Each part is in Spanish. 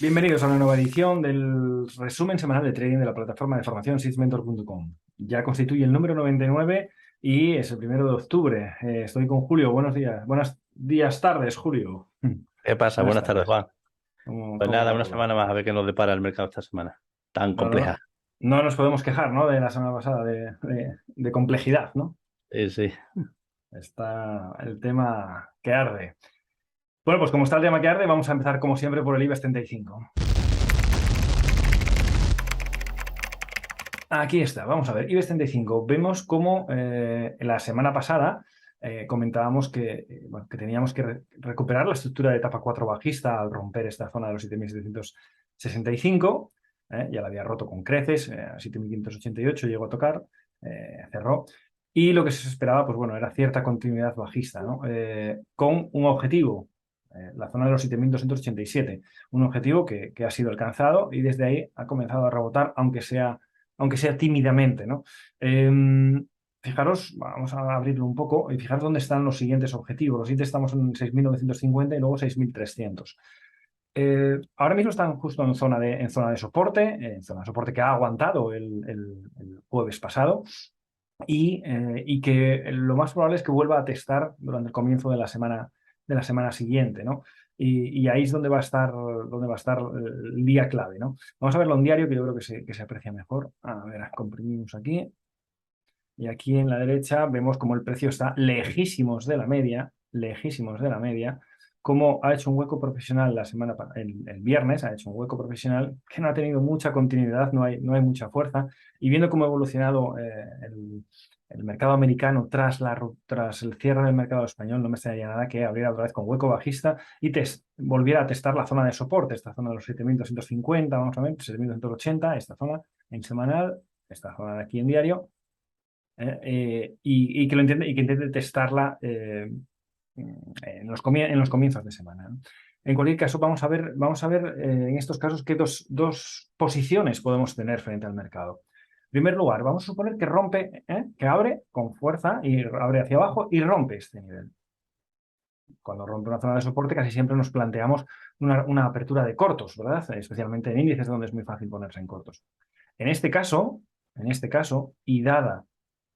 Bienvenidos a una nueva edición del resumen semanal de trading de la plataforma de formación seedsmentor.com. Ya constituye el número 99 y es el 1 de octubre. Estoy con Julio. Buenos días. Buenos días, tardes, Julio. ¿Qué pasa? Buenas Buenas tardes, tardes. Juan. ¿Cómo, Pues cómo nada, va una todo? semana más a ver qué nos depara el mercado esta semana. Tan No, no, compleja. no nos podemos quejar, ¿no? De la semana pasada, de complejidad, ¿no? Sí. Está el tema que arde. Bueno, pues como está el tema que arde, vamos a empezar como siempre por el IBEX 35. Aquí está, vamos a ver, IBEX 35. Vemos cómo la semana pasada comentábamos bueno, que teníamos que recuperar la estructura de etapa 4 bajista al romper esta zona de los 7.765. Ya la había roto con creces, a 7.588 llegó a tocar, cerró. Y lo que se esperaba, pues bueno, era cierta continuidad bajista, ¿no? Con un objetivo, la zona de los 7.287, un objetivo que ha sido alcanzado y desde ahí ha comenzado a rebotar, aunque sea tímidamente, ¿no? Fijaros, vamos a abrirlo un poco y fijaros dónde están los siguientes objetivos. Los siguientes estamos en 6.950 y luego 6.300. Ahora mismo están justo en zona de soporte, en zona de soporte que ha aguantado el jueves pasado y que lo más probable es que vuelva a testar durante el comienzo de la semana siguiente, ¿no? Y ahí es donde va a estar el día clave, ¿no? Vamos a verlo en diario, que yo creo que se aprecia mejor. A ver, comprimimos aquí. Y aquí en la derecha vemos como el precio está lejísimos de la media, como ha hecho un hueco profesional el viernes, ha hecho un hueco profesional que no ha tenido mucha continuidad, no hay mucha fuerza, y viendo cómo ha evolucionado el mercado americano tras el cierre del mercado español, no me extrañaría nada que abriera otra vez con hueco bajista y volviera a testar la zona de soporte, esta zona de los 7.250, vamos a ver, 7.280, esta zona en semanal, esta zona de aquí en diario, y que intente testarla en los comienzos de semana, ¿no? En cualquier caso, vamos a ver en estos casos qué dos posiciones podemos tener frente al mercado. En primer lugar, vamos a suponer que rompe, que abre con fuerza y abre hacia abajo y rompe este nivel. Cuando rompe una zona de soporte, casi siempre nos planteamos una apertura de cortos, ¿verdad? Especialmente en índices donde es muy fácil ponerse en cortos. En este caso, y dada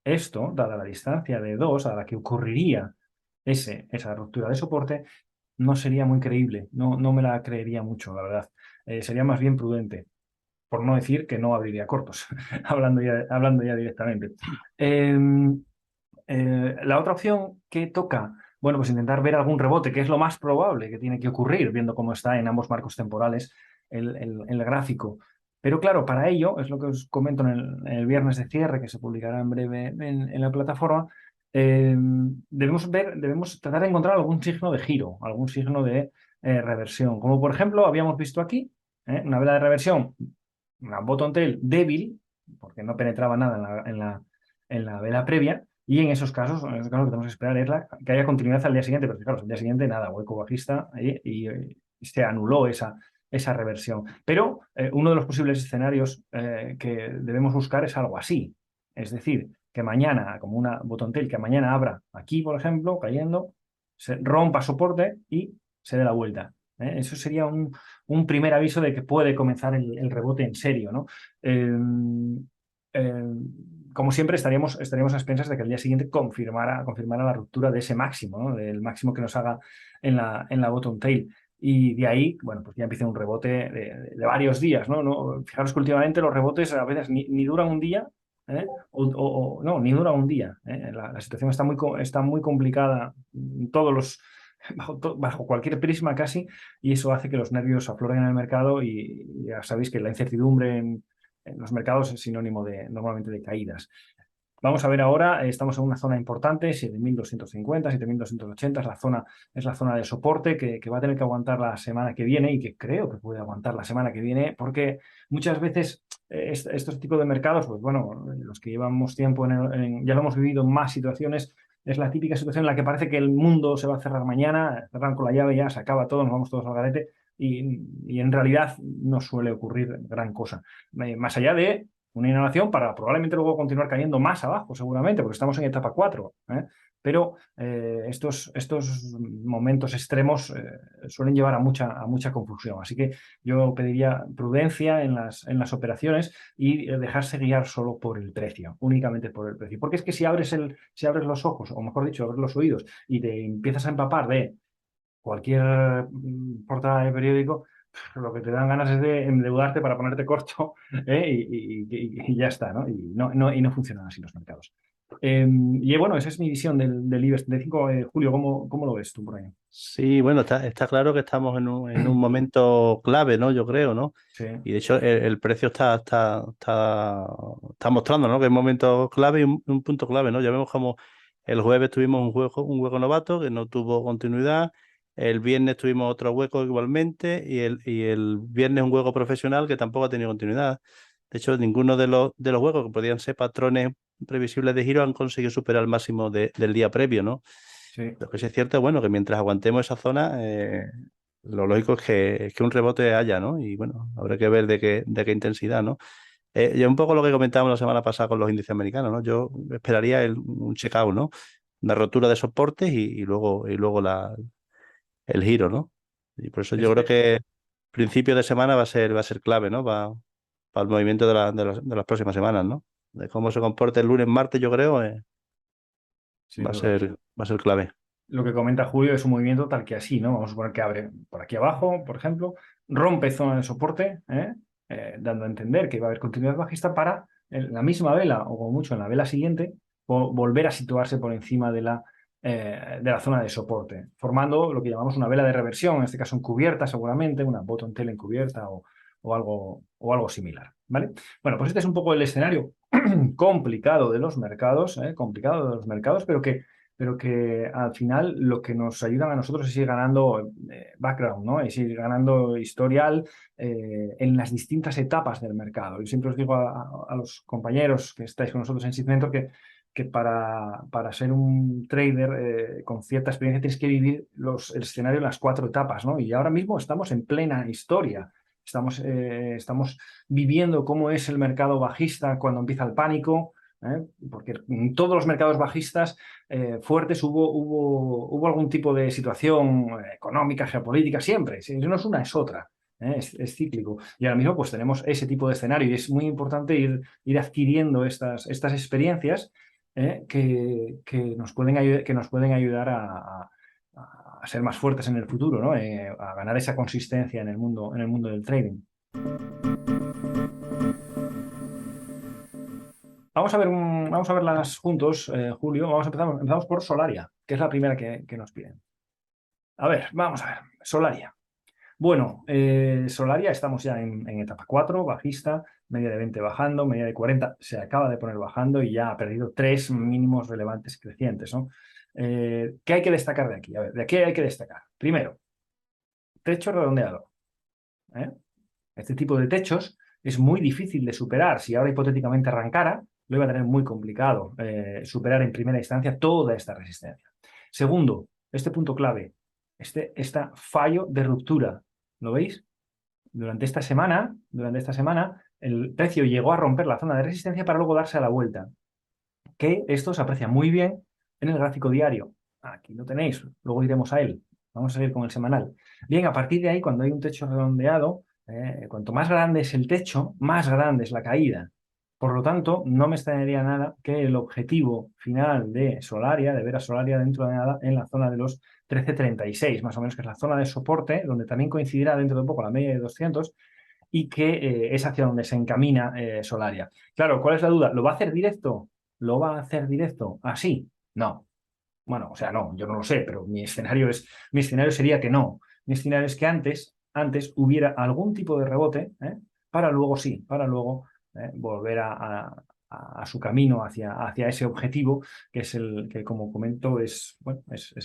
la distancia de 2 a la que ocurriría esa ruptura de soporte, no sería muy creíble, no me la creería mucho, la verdad. Sería más bien prudente, por no decir que no abriría cortos, hablando ya directamente. Eh, la otra opción que toca, bueno, pues intentar ver algún rebote, que es lo más probable que tiene que ocurrir, viendo cómo está en ambos marcos temporales el gráfico. Pero claro, para ello, es lo que os comento en el viernes de cierre, que se publicará en breve en la plataforma, debemos tratar de encontrar algún signo de giro, algún signo de reversión. Como por ejemplo, habíamos visto aquí, una vela de reversión, una bottom tail débil, porque no penetraba nada en la vela previa, y en esos casos lo que tenemos que esperar es que haya continuidad al día siguiente, pero fijaros, al día siguiente nada, hueco bajista y se anuló esa reversión. Pero uno de los posibles escenarios que debemos buscar es algo así. Es decir, que mañana, como una bottom tail, que mañana abra aquí, por ejemplo, cayendo, se rompa soporte y se dé la vuelta. Eso sería un primer aviso de que puede comenzar el rebote en serio, ¿no? Eh, eh, Como siempre, estaríamos a expensas de que el día siguiente confirmara la ruptura de ese máximo, ¿no? Del máximo que nos haga en la bottom tail. Y de ahí, bueno, pues ya empieza un rebote de varios días, ¿no? Fijaros que últimamente los rebotes a veces ni duran un día, no, ni dura un día. La situación está muy complicada bajo cualquier prisma casi, y eso hace que los nervios afloren en el mercado y ya sabéis que la incertidumbre en los mercados es sinónimo normalmente de caídas. Vamos a ver ahora, estamos en una zona importante, 7.250, 7.280 es la zona de soporte que va a tener que aguantar la semana que viene y que creo que puede aguantar la semana que viene, porque muchas veces estos tipos de mercados, pues bueno, los que llevamos tiempo ya lo hemos vivido en más situaciones, es la típica situación en la que parece que el mundo se va a cerrar mañana, cerran con la llave, ya se acaba todo, nos vamos todos al garete y en realidad no suele ocurrir gran cosa. Más allá de una inhalación para probablemente luego continuar cayendo más abajo, seguramente, porque estamos en etapa 4, ¿eh? pero estos momentos extremos suelen llevar a mucha confusión. Así que yo pediría prudencia en las operaciones y dejarse guiar solo por el precio, únicamente por el precio. Porque es que si abres los ojos, o mejor dicho, abres los oídos y te empiezas a empapar de cualquier portada de periódico, lo que te dan ganas es de endeudarte para ponerte corto, y ya está, ¿no? Y no funcionan así los mercados. Y bueno, esa es mi visión del IBEX 35. Julio, ¿cómo lo ves tú por ahí? Sí, bueno, está claro que estamos en un momento clave, ¿no? Yo creo, ¿no? Sí, Y de hecho el precio está mostrando, ¿no? Que es un momento clave y un punto clave, ¿no? Ya vemos como el jueves tuvimos un hueco novato que no tuvo continuidad, el viernes tuvimos otro hueco igualmente y el viernes un hueco profesional que tampoco ha tenido continuidad. De hecho, ninguno de los huecos que podían ser patrones previsibles de giro han conseguido superar el máximo del día previo, ¿no? sí. Lo que sí es cierto, bueno, que mientras aguantemos esa zona, lo lógico es que un rebote haya, ¿no? Y bueno, habrá que ver de qué intensidad, ¿no? Y un poco lo que comentábamos la semana pasada con los índices americanos, ¿no? Yo esperaría un check-out, ¿no? Una rotura de soportes y luego el giro, ¿no? Y por eso yo creo Este, que principio de semana va a ser clave, ¿no? Para el movimiento de las próximas semanas, ¿no? De cómo se comporte el lunes, martes, yo creo, sin duda. va a ser clave. Lo que comenta Julio es un movimiento tal que así, ¿no? Vamos a suponer que abre por aquí abajo, por ejemplo, rompe zona de soporte, dando a entender que va a haber continuidad bajista para en la misma vela o como mucho en la vela siguiente volver a situarse por encima de la zona de soporte, formando lo que llamamos una vela de reversión, en este caso encubierta seguramente, una bottom tail encubierta o algo similar, ¿vale? Bueno, pues este es un poco el escenario complicado de los mercados, pero que al final lo que nos ayudan a nosotros es ir ganando background, ¿no? Es ir ganando historial en las distintas etapas del mercado. Yo siempre os digo a los compañeros que estáis con nosotros en Sigmentor que para ser un trader con cierta experiencia tienes que vivir el escenario en las 4 etapas, ¿no? Y ahora mismo estamos en plena historia. Estamos viviendo cómo es el mercado bajista cuando empieza el pánico, porque en todos los mercados bajistas fuertes hubo algún tipo de situación económica, geopolítica, siempre. Si no es una, es otra. Es cíclico. Y ahora mismo pues tenemos ese tipo de escenario y es muy importante ir adquiriendo estas experiencias que nos pueden ayudar a ser más fuertes en el futuro, ¿no? A ganar esa consistencia en el mundo del trading. Vamos a verlas juntos, Julio. Empezamos por Solaria, que es la primera que nos piden. A ver, vamos a ver. Solaria. Bueno, Solaria estamos ya en etapa 4, bajista, media de 20 bajando, media de 40 se acaba de poner bajando y ya ha perdido 3 mínimos relevantes crecientes, ¿no? ¿Qué hay que destacar de aquí? A ver, de aquí hay que destacar. Primero, techo redondeado. ¿eh? Este tipo de techos es muy difícil de superar. Si ahora hipotéticamente arrancara, lo iba a tener muy complicado superar en primera instancia toda esta resistencia. Segundo, este punto clave, este fallo de ruptura. ¿Lo veis? Durante esta semana, el precio llegó a romper la zona de resistencia para luego darse a la vuelta. Que esto se aprecia muy bien en el gráfico diario. Aquí lo tenéis, luego iremos a él. Vamos a seguir con el semanal. Bien, a partir de ahí, cuando hay un techo redondeado, cuanto más grande es el techo, más grande es la caída. Por lo tanto, no me extrañaría nada que el objetivo final de Solaria, de ver a Solaria dentro de nada, en la zona de los 13.36, más o menos, que es la zona de soporte, donde también coincidirá dentro de poco la media de 200 y que es hacia donde se encamina Solaria. Claro, ¿cuál es la duda? ¿Lo va a hacer directo? ¿Lo va a hacer directo? ¿Así? No. Bueno, o sea, no, yo no lo sé, pero mi escenario sería que no. Mi escenario es que antes hubiera algún tipo de rebote, para luego para luego volver a su camino hacia ese objetivo, que es el que, como comento, bueno, es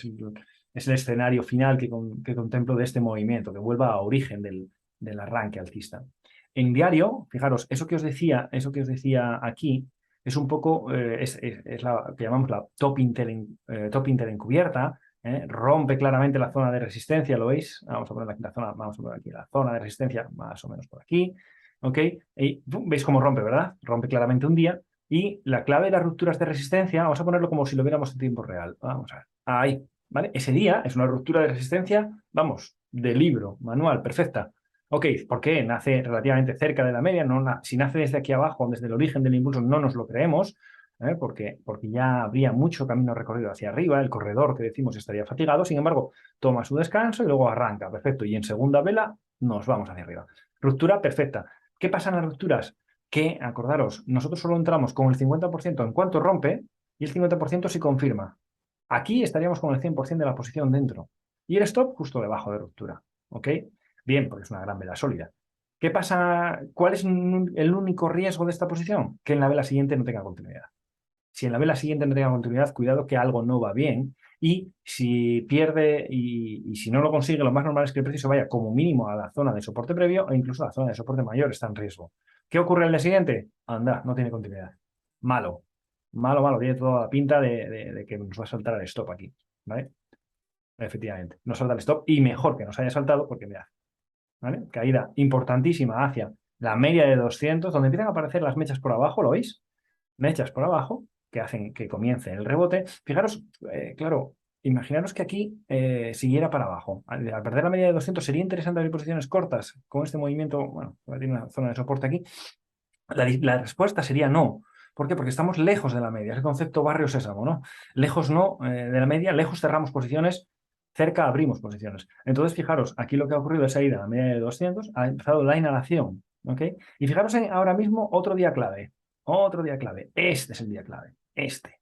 el escenario final que contemplo de este movimiento, que vuelva a origen del arranque alcista. En diario, fijaros, eso que os decía aquí, es un poco, es la que llamamos la top Intel encubierta, rompe claramente la zona de resistencia, ¿lo veis? Vamos a poner aquí vamos a poner aquí la zona de resistencia, más o menos por aquí, ¿ok? Y ¡pum! ¿Veis cómo rompe, verdad? Rompe claramente un día, Y la clave de las rupturas de resistencia, vamos a ponerlo como si lo viéramos en tiempo real. Vamos a ver. Ahí, ¿vale? Ese día es una ruptura de resistencia, vamos, de libro, manual, perfecta. Ok, ¿por qué? Nace relativamente cerca de la media. Si nace desde aquí abajo, desde el origen del impulso, no nos lo creemos, porque ya habría mucho camino recorrido hacia arriba. El corredor que decimos estaría fatigado. Sin embargo, toma su descanso y luego arranca. Perfecto. Y en segunda vela nos vamos hacia arriba. Ruptura perfecta. ¿Qué pasa en las rupturas? Que, acordaros, nosotros solo entramos con el 50% en cuanto rompe y el 50% si confirma. Aquí estaríamos con el 100% de la posición dentro. Y el stop justo debajo de ruptura. ¿Ok? Bien, porque es una gran vela sólida. ¿Qué pasa? ¿Cuál es el único riesgo de esta posición? Que en la vela siguiente no tenga continuidad. Si en la vela siguiente no tenga continuidad, cuidado que algo no va bien. Y si pierde y si no lo consigue, lo más normal es que el precio se vaya como mínimo a la zona de soporte previo e incluso a la zona de soporte mayor está en riesgo. ¿Qué ocurre al día siguiente? Anda, no tiene continuidad. Malo. Malo, malo. Tiene toda la pinta de que nos va a saltar el stop aquí. ¿Vale? Efectivamente. Nos salta el stop y mejor que nos haya saltado porque mira, ¿vale? Caída importantísima hacia la media de 200, donde empiezan a aparecer las mechas por abajo, ¿lo veis? Mechas por abajo que hacen que comience el rebote. Fijaros, claro, imaginaros que aquí siguiera para abajo. Al perder la media de 200 sería interesante abrir posiciones cortas con este movimiento. Bueno, tiene una zona de soporte aquí. La respuesta sería no. ¿Por qué? Porque estamos lejos de la media. Es el concepto barrio sésamo, ¿no? Lejos no de la media, lejos cerramos posiciones, cerca abrimos posiciones. Entonces, fijaros, aquí lo que ha ocurrido es ida a la media de 200, ha empezado la inhalación, ¿ok? Y fijaros en ahora mismo otro día clave. Otro día clave. Este es el día clave. Este.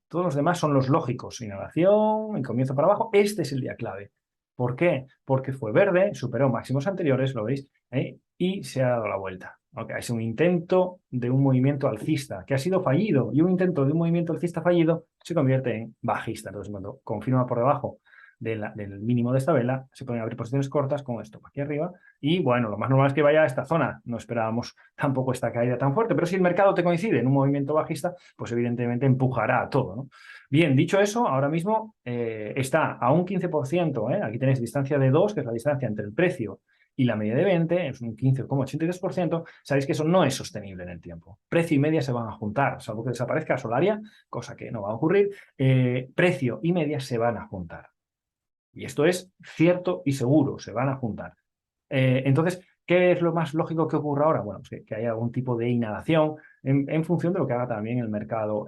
Todos los demás son los lógicos. Inhalación, y comienzo para abajo. Este es el día clave. ¿Por qué? Porque fue verde, superó máximos anteriores, ¿lo veis? Y se ha dado la vuelta. Okay, es un intento de un movimiento alcista que ha sido fallido y un intento de un movimiento alcista fallido se convierte en bajista. Entonces, cuando confirma por debajo del mínimo de esta vela, se pueden abrir posiciones cortas con esto aquí arriba. Y bueno, lo más normal es que vaya a esta zona. No esperábamos tampoco esta caída tan fuerte, pero si el mercado te coincide en un movimiento bajista, pues evidentemente empujará a todo, ¿no? Bien, dicho eso, ahora mismo está a un 15%, aquí tenéis distancia de 2, que es la distancia entre el precio y la media de 20, es un 15,83%, sabéis que eso no es sostenible en el tiempo. Precio y media se van a juntar, salvo que desaparezca Solaria, cosa que no va a ocurrir, precio y media se van a juntar. Y esto es cierto y seguro, se van a juntar. Entonces, ¿qué es lo más lógico que ocurra ahora? Bueno, pues que haya algún tipo de inhalación en función de lo que haga también el mercado,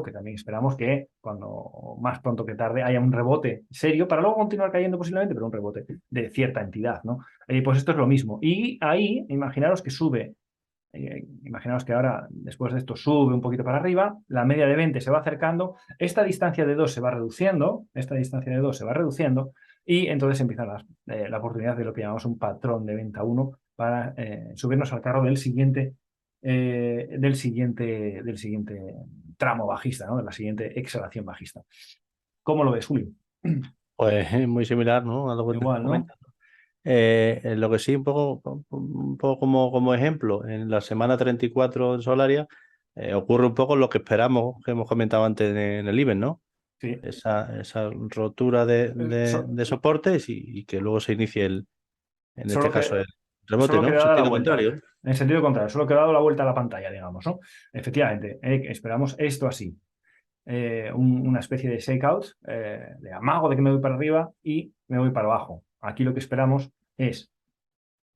que también esperamos que cuando más pronto que tarde haya un rebote serio, para luego continuar cayendo posiblemente, pero un rebote de cierta entidad, ¿no? Pues esto es lo mismo. Y ahí, imaginaros que sube. Imaginaos que ahora, después de esto, sube un poquito para arriba, la media de 20 se va acercando, esta distancia de 2 se va reduciendo, y entonces empieza la oportunidad de lo que llamamos un patrón de venta 1 para subirnos al carro del siguiente tramo bajista, ¿no? De la siguiente exhalación bajista. ¿Cómo lo ves, Julio? Pues es muy similar, ¿no? A lo que te Igual, ¿no? comentas. Lo que sí, un poco como ejemplo, en la semana 34 en Solaria ocurre un poco lo que esperamos, que hemos comentado antes en el IBEX, ¿no? Sí. Esa rotura de, de- So- de soportes y que luego se inicie en este solo caso que el rebote, Solo que ¿no? dada la Sentido vuelta. contrario. En sentido contrario, solo que dado la vuelta a la pantalla, digamos, ¿no? Efectivamente, esperamos esto así. Una especie de shakeout, de amago de que me voy para arriba y me voy para abajo. Aquí lo que esperamos es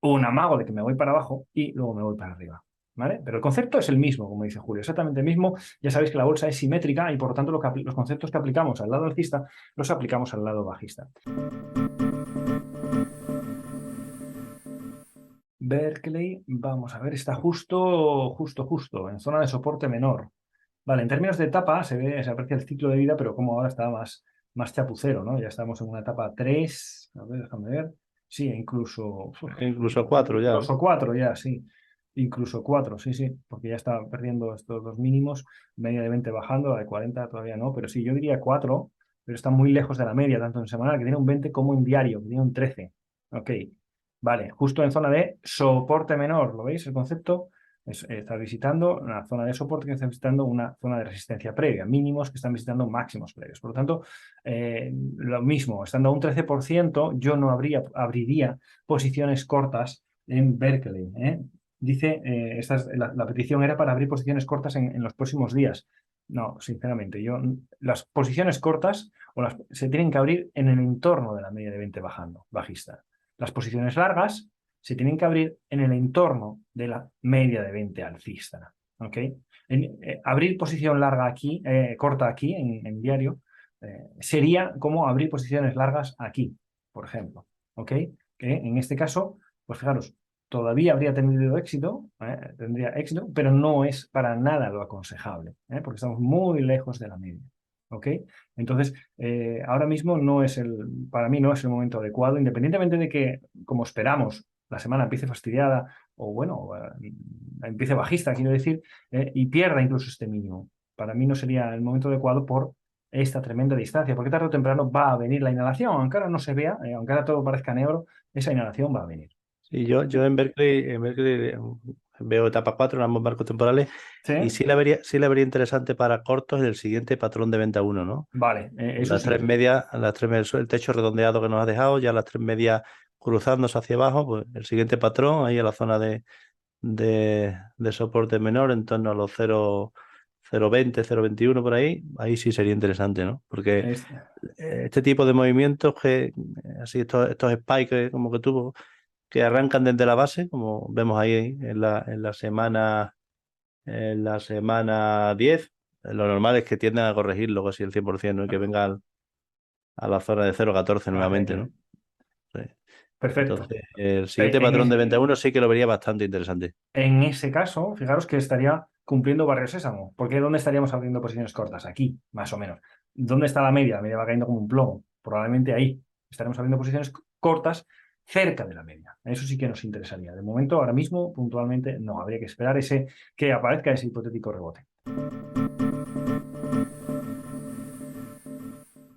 un amago de que me voy para abajo y luego me voy para arriba. ¿Vale? Pero el concepto es el mismo, como dice Julio, exactamente el mismo. Ya sabéis que la bolsa es simétrica y por lo tanto los conceptos que aplicamos al lado alcista los aplicamos al lado bajista. Berkeley, vamos a ver, está justo, en zona de soporte menor. Vale, en términos de etapa se aprecia el ciclo de vida, pero como ahora está más chapucero, ¿no? Ya estamos en una etapa 3, a ver, déjame ver. Sí, Incluso 4 ya, ¿no? incluso 4 ya, sí. Incluso 4, sí, sí, porque ya está perdiendo estos dos mínimos, media de 20 bajando, la de 40 todavía no, pero sí, yo diría 4, pero está muy lejos de la media, tanto en semanal, que tiene un 20 como en diario, que tiene un 13. Ok, vale, justo en zona de soporte menor, ¿lo veis el concepto? Está visitando una zona de soporte que está visitando una zona de resistencia previa, mínimos que están visitando máximos previos. Por lo tanto, lo mismo, estando a un 13%, yo no abriría posiciones cortas en Berkeley. dice, la petición era para abrir posiciones cortas en los próximos días. No, sinceramente, las posiciones cortas se tienen que abrir en el entorno de la media de 20 bajista. Las posiciones largas se tienen que abrir en el entorno de la media de 20 alcista. ¿Ok? Abrir posición larga aquí, corta aquí en diario, sería como abrir posiciones largas aquí, por ejemplo. ¿Ok? Que en este caso, pues fijaros, todavía habría tenido éxito, tendría éxito, pero no es para nada lo aconsejable, porque estamos muy lejos de la media. ¿Ok? Entonces, ahora mismo para mí no es el momento adecuado, independientemente de que, como esperamos, la semana empiece fastidiada o, bueno, empiece bajista, quiero decir, y pierda incluso este mínimo. Para mí no sería el momento adecuado por esta tremenda distancia, porque tarde o temprano va a venir la inhalación, aunque ahora no se vea, aunque ahora todo parezca negro, esa inhalación va a venir. Sí, yo en Berkeley veo etapa 4 en ambos marcos temporales ¿Sí? y sí la vería interesante para cortos el siguiente patrón de venta uno, ¿no? Vale, eso Las sí. tres medias, el techo redondeado que nos ha dejado, ya las tres medias cruzándose hacia abajo, pues el siguiente patrón, ahí a la zona de soporte menor, en torno a los 0,20, 0,21 por ahí sí sería interesante, ¿no? Porque Es- este tipo de movimientos así estos spikes como que tuvo, que arrancan desde la base, como vemos ahí en la semana 10, lo normal es que tiendan a corregir luego así el 100%, ¿no? Y que venga a la zona de 0,14 nuevamente, ¿no? Sí. Perfecto. Entonces, el Eh, siguiente En, patrón de es- venta uno sí que lo vería bastante interesante. en ese caso, fijaros que estaría cumpliendo barrio sésamo, porque ¿dónde estaríamos abriendo posiciones cortas? Aquí, más o menos. ¿Dónde está la media? La media va cayendo como un plomo. Probablemente ahí estaremos abriendo posiciones cortas cerca de la media. Eso sí que nos interesaría. De momento, ahora mismo, puntualmente, no. Habría que esperar que aparezca ese hipotético rebote.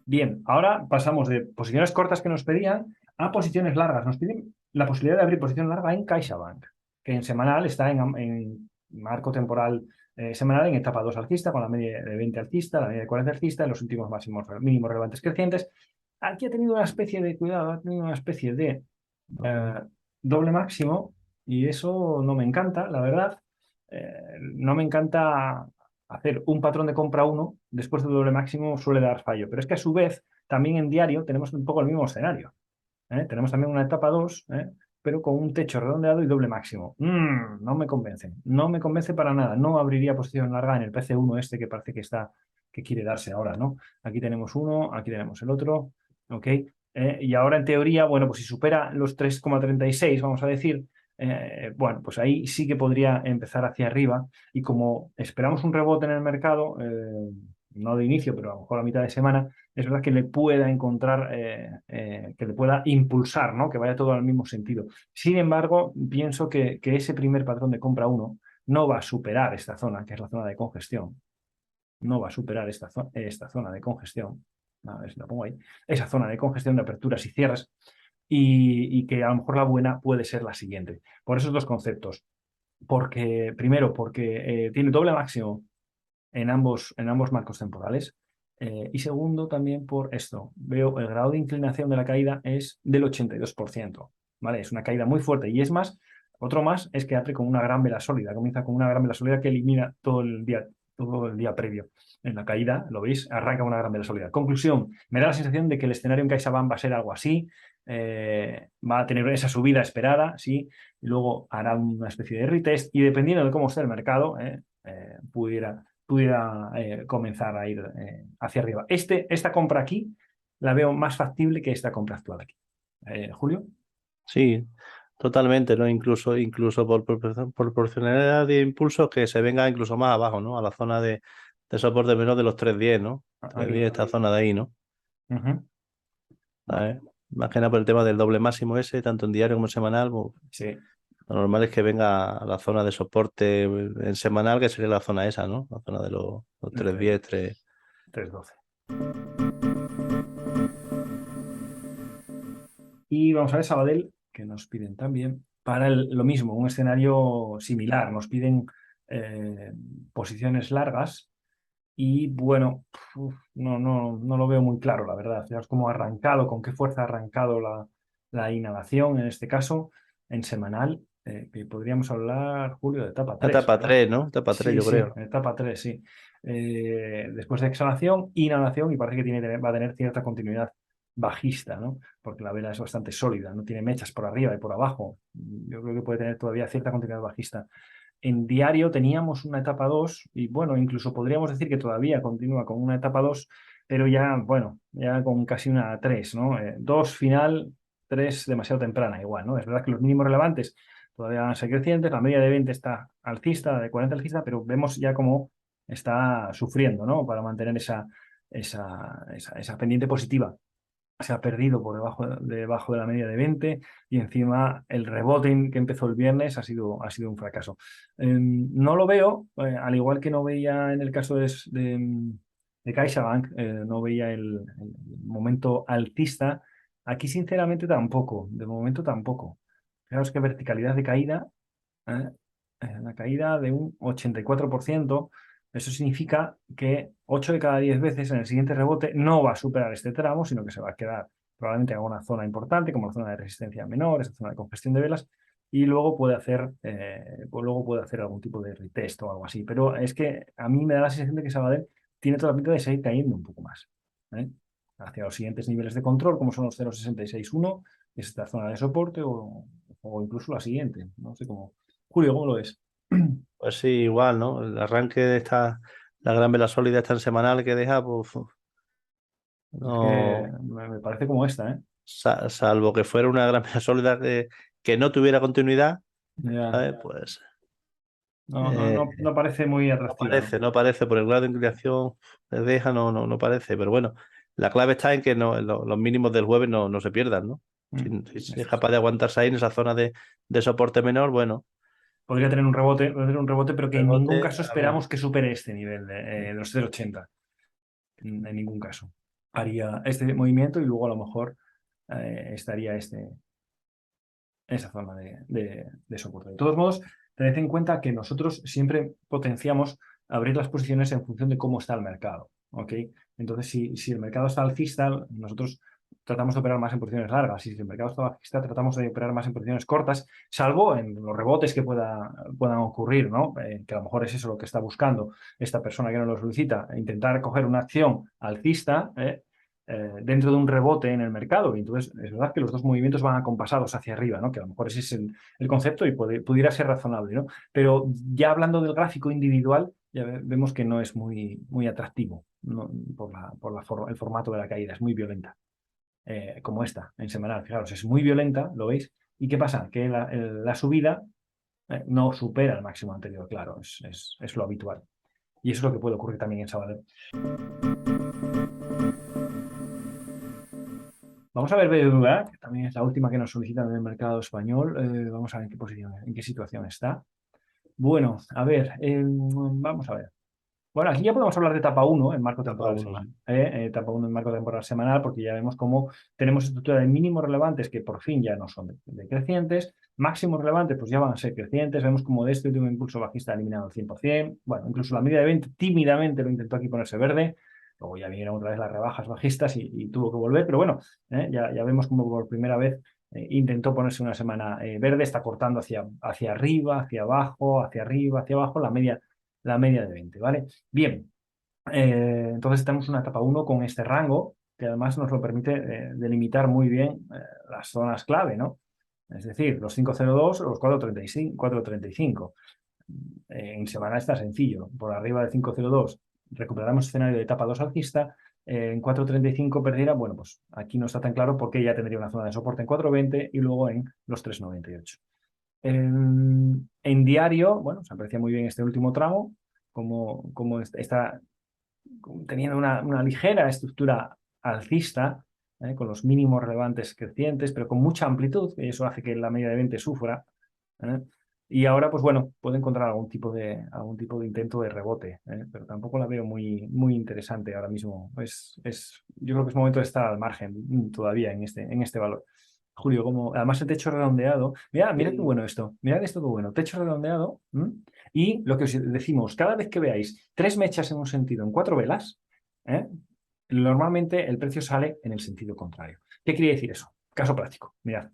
Bien, ahora pasamos de posiciones cortas que nos pedían a posiciones largas. Nos piden la posibilidad de abrir posición larga en CaixaBank, que en semanal está en marco temporal semanal en etapa 2 alcista, con la media de 20 alcista, la media de 40 alcista, los últimos máximos mínimos relevantes crecientes. Aquí ha tenido una especie de cuidado, ha tenido una especie de eh, doble máximo y eso no me encanta, la verdad. No me encanta hacer un patrón de compra uno después del doble máximo suele dar fallo, pero es que a su vez también en diario tenemos un poco el mismo escenario. Tenemos también una etapa 2, pero con un techo redondeado y doble máximo. No me convence, no me convence para nada. No abriría posición larga en el PC1 este que parece que quiere darse ahora, ¿no? Aquí tenemos uno, aquí tenemos el otro, ¿ok? Y ahora en teoría, bueno, pues si supera los 3,36, vamos a decir, bueno, pues ahí sí que podría empezar hacia arriba y como esperamos un rebote en el mercado, no de inicio, pero a lo mejor a mitad de semana, es verdad que le pueda encontrar, que le pueda impulsar, ¿no? Que vaya todo al mismo sentido. Sin embargo, pienso que ese primer patrón de compra uno no va a superar esta zona, que es la zona de congestión. No va a superar esta zona de congestión. A ver si lo pongo ahí. Esa zona de congestión de aperturas y cierres. Y que a lo mejor la buena puede ser la siguiente. Por esos dos conceptos. Primero, porque tiene doble máximo en ambos marcos temporales. Y segundo, también por esto. Veo el grado de inclinación de la caída es del 82%. ¿Vale? Es una caída muy fuerte. Y es más, otro más es que abre con una gran vela sólida. Comienza con una gran vela sólida que elimina todo el día previo. En la caída, lo veis, arranca con una gran vela sólida. Conclusión, me da la sensación de que el escenario en CaixaBank va a ser algo así. Va a tener esa subida esperada, sí, y luego hará una especie de retest y dependiendo de cómo esté el mercado, pudiera comenzar a ir hacia arriba. Esta compra aquí la veo más factible que esta compra actual aquí. Julio. Sí, totalmente, ¿no? Incluso por proporcionalidad de impulsos que se venga incluso más abajo, ¿no? A la zona de soporte menos de los 3,10, ¿no? tres Aquí. diez esta zona de ahí, ¿no? Ujú. Vale. ¿Sabes? Más que nada por el tema del doble máximo ese, tanto en diario como en semanal, pues, Sí, lo normal es que venga a la zona de soporte en semanal, que sería la zona esa, ¿no? La zona de los 3,10, 3,12. Y vamos a ver Sabadell, que nos piden también para lo mismo, un escenario similar. Nos piden eh, posiciones largas. Y bueno, no lo veo muy claro, la verdad. Fijaos cómo ha arrancado, con qué fuerza ha arrancado la inhalación, en este caso, en semanal. que podríamos hablar, Julio, de etapa La 3, etapa ¿verdad? 3, ¿no? Etapa 3, Sí, yo sí, creo. etapa 3, sí. Después de exhalación, inhalación, y parece que va a tener cierta continuidad bajista, ¿no? Porque la vela es bastante sólida, no tiene mechas por arriba y por abajo. Yo creo que puede tener todavía cierta continuidad bajista. En diario teníamos una etapa 2 y bueno, incluso podríamos decir que todavía continúa con una etapa 2, pero ya, bueno, ya con casi una 3, ¿no? 2 final, 3 demasiado temprana igual, ¿no? Es verdad que los mínimos relevantes todavía van a ser crecientes, la media de 20 está alcista, de 40 alcista, pero vemos ya cómo está sufriendo, ¿no? Para mantener esa pendiente positiva. Se ha perdido por debajo de la media de 20 y encima el rebote que empezó el viernes ha sido un fracaso. No lo veo, al igual que no veía en el caso de CaixaBank, no veía el momento alcista. Aquí sinceramente tampoco, de momento tampoco. Fijaos que verticalidad de caída, ¿eh? La caída de un 84%. Eso significa que 8 de cada 10 veces en el siguiente rebote no va a superar este tramo, sino que se va a quedar probablemente en alguna zona importante, como la zona de resistencia menor, esa zona de congestión de velas, y luego puede hacer algún tipo de retest o algo así. Pero es que a mí me da la sensación de que Sabadell tiene toda la pinta de seguir cayendo un poco más, ¿eh? Hacia los siguientes niveles de control, como son los 0,661, que es esta zona de soporte, o incluso la siguiente. No sé cómo. Julio, ¿cómo lo ves? Pues sí, igual, ¿no? El arranque de la gran vela sólida esta en semanal que deja, pues Es que no, me parece como esta, ¿eh? salvo que fuera una gran vela sólida que no tuviera continuidad, Ya. ¿sabes? Pues No, eh, no parece muy atractiva, ¿no? no parece, por el grado de inclinación que deja, no parece, pero bueno, la clave está en que no, los mínimos del jueves no se pierdan, ¿no? Si es Eso es. capaz de aguantarse ahí en esa zona de soporte menor, bueno, Podría tener un rebote, pero que en ningún rebote, caso a ver. esperamos que supere este nivel de los 0,80. En ningún caso. Haría este movimiento y luego a lo mejor estaría esa zona de soporte. De todos modos, tened en cuenta que nosotros siempre potenciamos abrir las posiciones en función de cómo está el mercado, ¿ok? Entonces, si el mercado está alcista, nosotros tratamos de operar más en posiciones largas, y si el mercado está bajista, tratamos de operar más en posiciones cortas, salvo en los rebotes que puedan ocurrir, ¿no? Que a lo mejor es eso lo que está buscando esta persona que nos lo solicita, intentar coger una acción alcista, dentro de un rebote en el mercado. Y entonces es verdad que los dos movimientos van acompasados hacia arriba, ¿no? Que a lo mejor ese es el concepto y pudiera ser razonable, ¿no? Pero ya hablando del gráfico individual, ya vemos que no es muy atractivo, ¿no? El formato de la caída, es muy violenta. Como esta, en semanal, fijaros, es muy violenta, ¿lo veis? ¿Y qué pasa? Que la subida no supera el máximo anterior, claro, es lo habitual. Y eso es lo que puede ocurrir también en Sabadell. Vamos a ver BBVA, que también es la última que nos solicitan en el mercado español. Vamos a ver en qué posición, en qué situación está. Bueno, a ver, vamos a ver. Bueno, aquí ya podemos hablar de etapa 1 en marco Etapa temporal 1, semanal. sí. Etapa 1 en marco temporal semanal, porque ya vemos cómo tenemos estructura de mínimos relevantes que por fin ya no son decrecientes. Máximos relevantes, pues ya van a ser crecientes. Vemos como de este último impulso bajista ha eliminado el 100%. Bueno, incluso la media de 20 tímidamente lo intentó aquí ponerse verde. Luego ya vinieron otra vez las rebajas bajistas y tuvo que volver. Pero bueno, ya vemos como por primera vez intentó ponerse una semana verde. Está cortando hacia arriba, hacia abajo, hacia arriba, hacia abajo. La media de 20, ¿vale? Bien, entonces tenemos una etapa 1 con este rango que además nos lo permite delimitar muy bien las zonas clave, ¿no? Es decir, los 502 o los 435. En semana está sencillo. Por arriba de 502 recuperamos escenario de etapa 2 alcista. En 435 perdiera, bueno, pues aquí no está tan claro porque ya tendría una zona de soporte en 420 y luego en los 398. En diario, bueno, se aprecia muy bien este último tramo, como está teniendo una ligera estructura alcista, con los mínimos relevantes crecientes, pero con mucha amplitud, y eso hace que la media de 20 sufra. ¿eh? Y ahora, pues bueno, puede encontrar algún tipo de intento de rebote, pero tampoco la veo muy interesante ahora mismo. Yo creo que es momento de estar al margen todavía en este valor. Julio, además el techo redondeado, mira qué Sí. bueno esto, mirad esto qué bueno, techo redondeado, y lo que os decimos, cada vez que veáis 3 mechas en un sentido en 4 velas, ¿eh? Normalmente el precio sale en el sentido contrario. ¿Qué quiere decir eso? Caso práctico, mirad.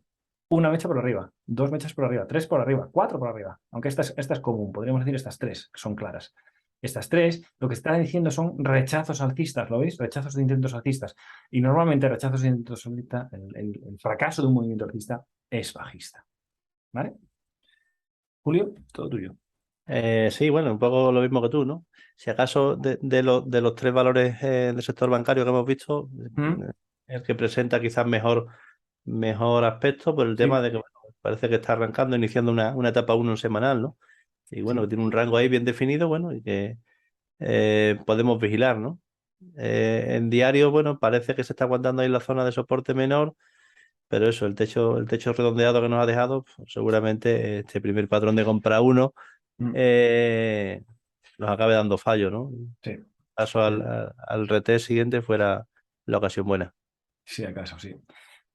una mecha por arriba, dos mechas por arriba, tres por arriba, cuatro por arriba. Aunque esta es común, podríamos decir estas tres, que son claras. Estas tres, lo que está diciendo son rechazos alcistas, ¿lo veis? Rechazos de intentos alcistas. Y normalmente rechazos de intentos alcistas, el fracaso de un movimiento alcista es bajista. ¿Vale? Julio, todo tuyo. Sí, bueno, un poco lo mismo que tú, ¿no? Si acaso de los tres valores del sector bancario que hemos visto, ¿Mm? el que presenta quizás mejor aspecto por el tema Sí, de que bueno, parece que está arrancando, iniciando una etapa uno semanal, ¿no? Y bueno, que sí. tiene un rango ahí bien definido, bueno, y que podemos vigilar, ¿no? En diario, bueno, parece que se está aguantando ahí la zona de soporte menor, pero eso, el techo redondeado que nos ha dejado, pues, seguramente este primer patrón de compra uno Mm, eh, nos acabe dando fallo, ¿no? sí. Paso al retest siguiente fuera la ocasión buena. Sí, acaso, sí.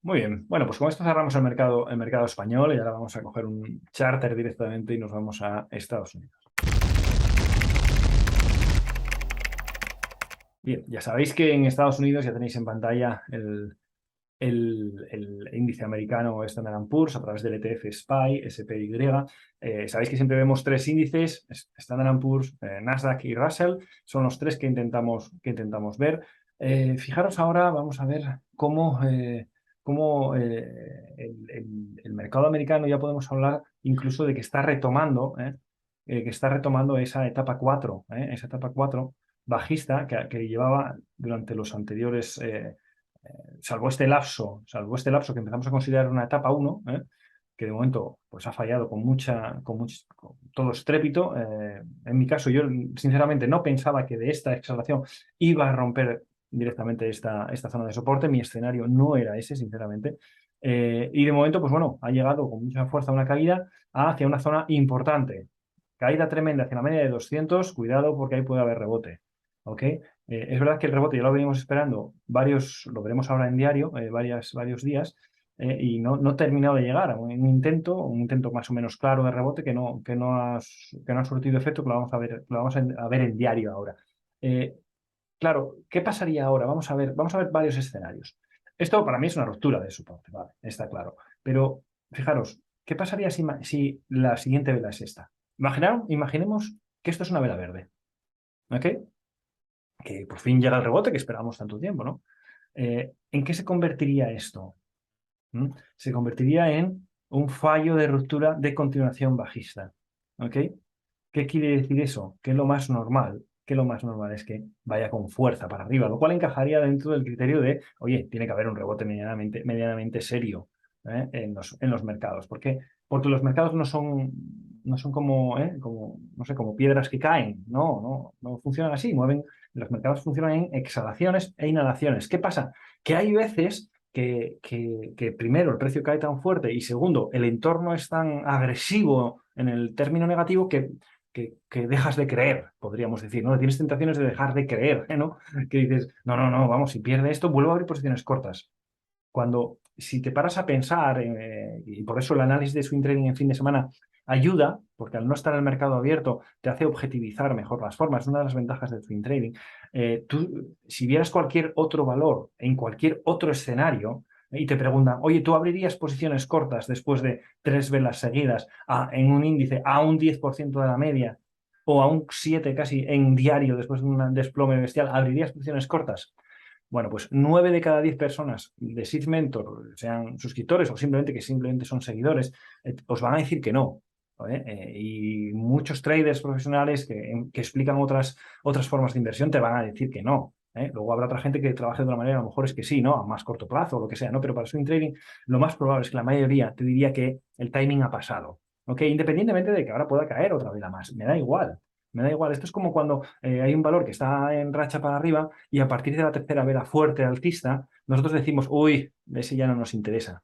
Muy bien. Bueno, pues con esto cerramos el mercado español y ahora vamos a coger un charter directamente y nos vamos a Estados Unidos. Bien, ya sabéis que en Estados Unidos ya tenéis en pantalla el índice americano Standard Poor's a través del ETF SPY, SPY. Sabéis que siempre vemos tres índices, Standard Poor's, Nasdaq y Russell, son los tres que intentamos ver. Fijaros ahora, vamos a ver cómo el mercado americano ya podemos hablar incluso de que está retomando esa etapa 4, esa etapa 4 bajista que llevaba durante los anteriores salvo este lapso que empezamos a considerar una etapa 1, que de momento pues, ha fallado con todo estrépito. En mi caso, yo sinceramente no pensaba que de esta exhalación iba a romper directamente esta zona de soporte. Mi escenario no era ese, sinceramente. Y de momento, pues bueno, ha llegado con mucha fuerza una caída hacia una zona importante. Caída tremenda hacia la media de 200, cuidado porque ahí puede haber rebote. ¿Ok? Es verdad que el rebote ya lo venimos esperando lo veremos ahora en diario, varios días, y no ha terminado de llegar a un intento más o menos claro de rebote que no ha surtido efecto, que lo vamos a ver en diario ahora. Eh, claro, ¿qué pasaría ahora? Vamos a ver varios escenarios. Esto para mí es una ruptura de soporte, vale, está claro. Pero fijaros, ¿qué pasaría si la siguiente vela es esta? Imaginemos que esto es una vela verde, ¿ok? Que por fin llega el rebote que esperábamos tanto tiempo, ¿no? ¿En qué se convertiría esto? ¿Mm? Se convertiría en un fallo de ruptura de continuación bajista. ¿Ok? ¿Qué quiere decir eso? Que lo más normal, es que vaya con fuerza para arriba, lo cual encajaría dentro del criterio de, oye, tiene que haber un rebote medianamente serio en los mercados. ¿Por qué? Porque los mercados no son como, no sé, como piedras que caen. No funcionan así. Los mercados funcionan en exhalaciones e inhalaciones. ¿Qué pasa? Que hay veces que primero el precio cae tan fuerte y segundo el entorno es tan agresivo en el término negativo que dejas de creer, podríamos decir, ¿no? Tienes tentaciones de dejar de creer, ¿no? Que dices, no, vamos, si pierde esto, vuelvo a abrir posiciones cortas. Si te paras a pensar, y por eso el análisis de swing trading en fin de semana ayuda, porque al no estar el mercado abierto te hace objetivizar mejor las formas, es una de las ventajas del swing trading. Tú, si vieras cualquier otro valor en cualquier otro escenario y te preguntan, oye, ¿tú abrirías posiciones cortas después de tres velas seguidas en un índice a un 10% de la media o a un 7 casi en diario después de un desplome bestial? ¿Abrirías posiciones cortas? Bueno, pues 9 de cada 10 personas de Seed Mentor, sean suscriptores o simplemente son seguidores, os van a decir que no. ¿Vale? Y muchos traders profesionales que explican otras formas de inversión te van a decir que no. Luego habrá otra gente que trabaje de una manera, a lo mejor es que sí, ¿no? A más corto plazo o lo que sea, ¿no? Pero para swing trading, lo más probable es que la mayoría te diría que el timing ha pasado. ¿Ok? Independientemente de que ahora pueda caer otra vela más. Me da igual. Me da igual. Esto es como cuando hay un valor que está en racha para arriba y a partir de la tercera vela fuerte alcista, nosotros decimos, uy, ese ya no nos interesa.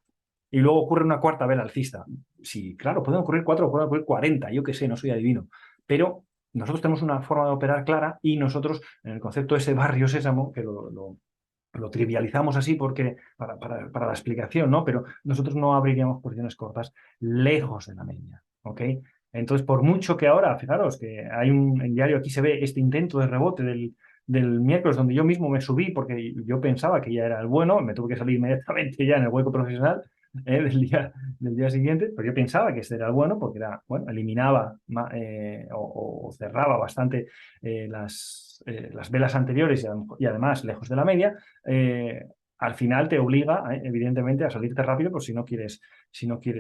Y luego ocurre una cuarta vela alcista. Sí, claro, pueden ocurrir 4 o pueden ocurrir 40, yo qué sé, no soy adivino. Pero nosotros tenemos una forma de operar clara y nosotros, en el concepto de ese barrio sésamo, que lo trivializamos así porque para la explicación, ¿no? Pero nosotros no abriríamos posiciones cortas lejos de la media, ¿ok? Entonces, por mucho que ahora, fijaros que en diario aquí se ve este intento de rebote del miércoles donde yo mismo me subí porque yo pensaba que ya era el bueno, me tuve que salir inmediatamente ya en el hueco profesional, del día siguiente, pero yo pensaba que este era el bueno porque era, bueno, eliminaba o cerraba bastante las velas anteriores y además lejos de la media. Al final te obliga, evidentemente, a salirte rápido por si no quieres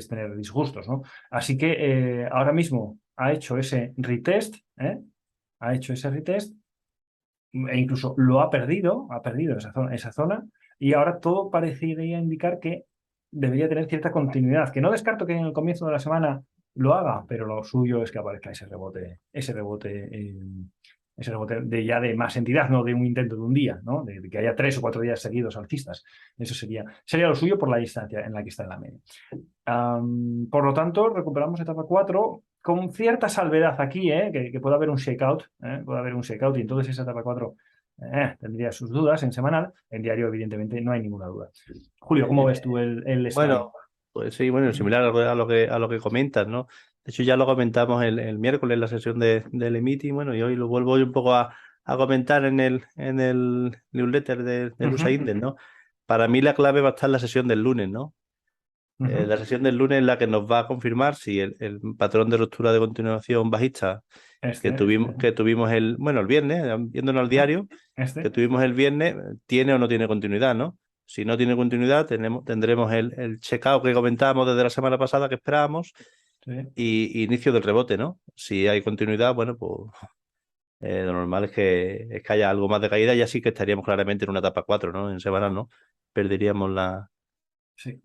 tener disgustos, ¿no? Así que ahora mismo ha hecho ese retest, ha hecho ese retest e incluso lo ha perdido esa zona y ahora todo parecería indicar que debería tener cierta continuidad, que no descarto que en el comienzo de la semana lo haga, pero lo suyo es que aparezca ese rebote de ya de más entidad, no de un intento de un día, ¿no? De que haya 3 o 4 días seguidos alcistas. Eso sería lo suyo por la distancia en la que está en la media. Por lo tanto, recuperamos etapa 4 con cierta salvedad aquí, que puede haber un shakeout, puede haber un shakeout y entonces esa etapa 4 tendría sus dudas en semanal. En diario, evidentemente, no hay ninguna duda. Julio, ¿cómo ves tú el strike? Bueno, pues sí, bueno, similar a lo que comentas, ¿no? De hecho, ya lo comentamos el miércoles en la sesión del meeting, bueno, y hoy lo vuelvo un poco a comentar en el newsletter del USA Ujú, Index, ¿no? Para mí la clave va a estar en la sesión del lunes, ¿no? ujú. La sesión del lunes es la que nos va a confirmar si el patrón de ruptura de continuación bajista que tuvimos el viernes, viéndonos al Ajá, diario, que este, tuvimos el viernes, tiene o no tiene continuidad, ¿no? Si no tiene continuidad, tendremos el checkout que comentábamos desde la semana pasada que esperábamos sí, y inicio del rebote, ¿no? Si hay continuidad, bueno, pues lo normal es que haya algo más de caída y así que estaríamos claramente en una etapa 4, ¿no? En semanal, ¿no? Perderíamos la... sí.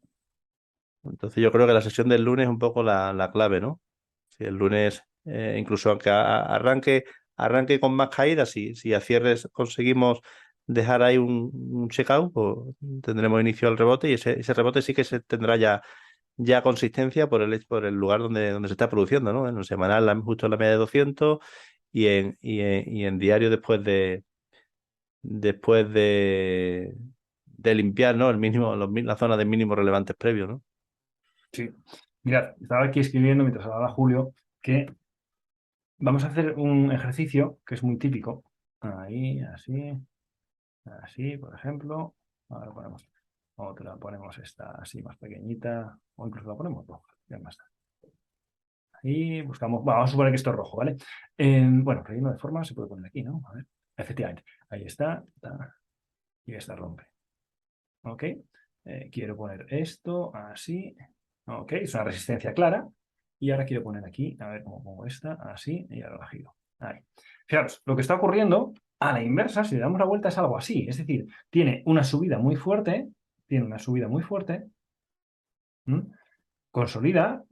Entonces yo creo que la sesión del lunes es un poco la clave, ¿no? Si el lunes, incluso aunque arranque con más caídas, si a cierres conseguimos dejar ahí un checkout, pues tendremos inicio al rebote y ese rebote sí que se tendrá ya consistencia por el lugar donde se está produciendo, ¿no? En el semanal, justo en la media de 200 y en diario después de limpiar, ¿no? El mínimo, la zona de mínimos relevantes previos, ¿no? Sí. Mirad, estaba aquí escribiendo mientras hablaba Julio que vamos a hacer un ejercicio que es muy típico. Ahí, así, así, por ejemplo. Ahora ponemos otra, ponemos esta así más pequeñita, o incluso la ponemos roja, ya más. Y buscamos, bueno, vamos a suponer que esto es rojo, ¿vale? Bueno, relleno de forma se puede poner aquí, ¿no? A ver, efectivamente, ahí está, y esta rompe. ¿Ok? Quiero poner esto así, ¿ok? Es una resistencia clara. Y ahora quiero poner aquí, a ver cómo pongo esta, así, y ahora la giro. Ahí. Fijaros, lo que está ocurriendo a la inversa, si le damos la vuelta, es algo así. Es decir, tiene una subida muy fuerte, tiene una subida muy fuerte, ¿m? Consolida.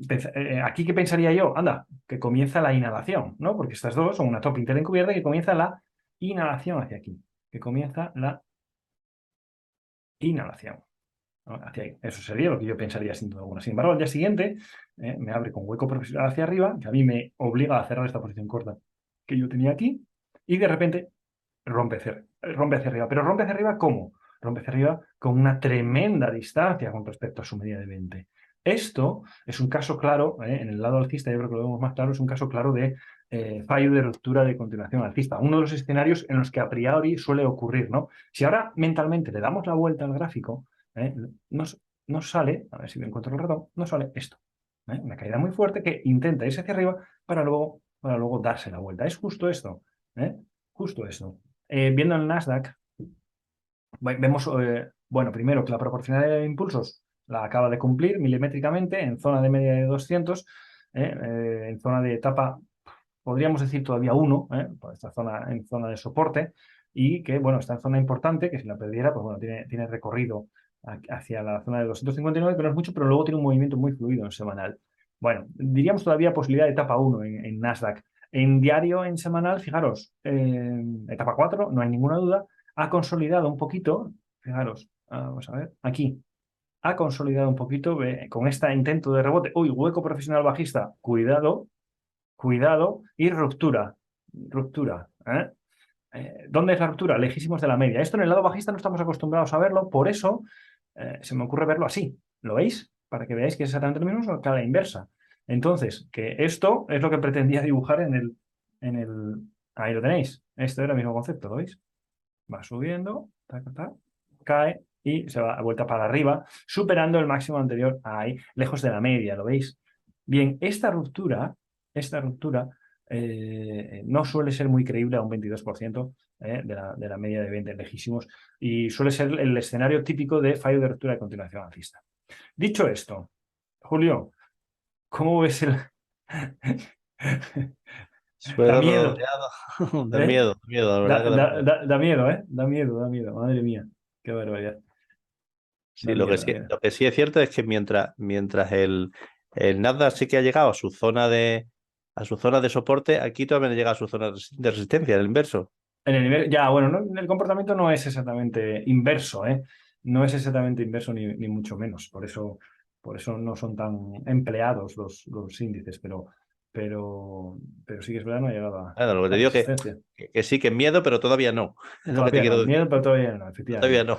Aquí, ¿qué pensaría yo? Anda, que comienza la inhalación, ¿no? Porque estas dos son una top interencubierta que comienza la inhalación hacia aquí, que comienza la inhalación, ¿no? Hacia ahí. Eso sería lo que yo pensaría sin duda alguna. Sin embargo, al día siguiente me abre con hueco profesional hacia arriba, que a mí me obliga a cerrar esta posición corta que yo tenía aquí, y de repente rompe hacia arriba. Pero rompe hacia arriba, ¿cómo? Rompe hacia arriba con una tremenda distancia con respecto a su medida de 20. Esto es un caso claro, en el lado alcista, yo creo que lo vemos más claro, es un caso claro de fallo de ruptura de continuación alcista. Uno de los escenarios en los que a priori suele ocurrir, ¿no? Si ahora mentalmente le damos la vuelta al gráfico, ¿eh? Nos sale, a ver si me encuentro el ratón, nos sale esto. Una caída muy fuerte que intenta irse hacia arriba para luego darse la vuelta. Es justo esto. ¿Eh? Justo esto. Viendo el Nasdaq, vemos, bueno, primero que la proporcionalidad de impulsos la acaba de cumplir milimétricamente en zona de media de 200, en zona de etapa, podríamos decir todavía 1, por esta zona, en zona de soporte, y que, bueno, está en zona importante, que si la perdiera, pues bueno, tiene recorrido hacia la zona de 259, que no es mucho, pero luego tiene un movimiento muy fluido en semanal. Bueno, diríamos todavía posibilidad de etapa 1 en Nasdaq. En diario, en semanal, fijaros, etapa 4, no hay ninguna duda, ha consolidado un poquito, fijaros, vamos a ver, aquí, ha consolidado un poquito con este intento de rebote. Uy, hueco profesional bajista, cuidado, cuidado, y ruptura, ruptura. ¿Dónde es la ruptura? Lejísimos de la media. Esto en el lado bajista no estamos acostumbrados a verlo, por eso se me ocurre verlo así. ¿Lo veis? Para que veáis que es exactamente lo mismo, solo que a la inversa. Entonces, que esto es lo que pretendía dibujar en el. Ahí lo tenéis. Esto era el mismo concepto, ¿lo veis? Va subiendo, tac, tac, cae y se va a vuelta para arriba, superando el máximo anterior ahí, lejos de la media, ¿lo veis? Bien, esta ruptura no suele ser muy creíble a un 22% de la media de 20 lejísimos y suele ser el escenario típico de fallo de ruptura de continuación alcista. Dicho esto, Julio, ¿cómo ves el... Da Suelo miedo, redondeado. ¿eh? Da miedo, la verdad que da miedo. Da miedo, ¿eh? Da miedo, madre mía, qué barbaridad. Sí, Da miedo. lo que sí es cierto es que mientras el Nasdaq sí que ha llegado a su zona de soporte, aquí todavía no llega a su zona de resistencia, el inverso. En el nivel, ya, bueno, el comportamiento no es exactamente inverso, ¿eh? No es exactamente inverso ni mucho menos. Por eso no son tan empleados los índices, pero sí que es verdad, no ha llegado Bueno, lo que te a digo resistencia. que sí que es miedo, pero todavía no. Es lo que te Todavía no, quiero decir. miedo, pero todavía no, Todavía efectivamente. no.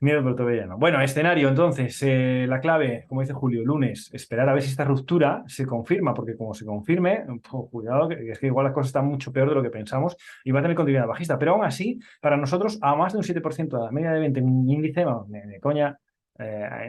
Miedo, pero todavía no. Bueno, escenario, entonces, la clave, como dice Julio, lunes, esperar a ver si esta ruptura se confirma, porque como se confirme, cuidado, que es que igual las cosas están mucho peor de lo que pensamos y va a tener continuidad bajista. Pero aún así, para nosotros, a más de un 7% de la media de 20 en un índice, vamos, de coña,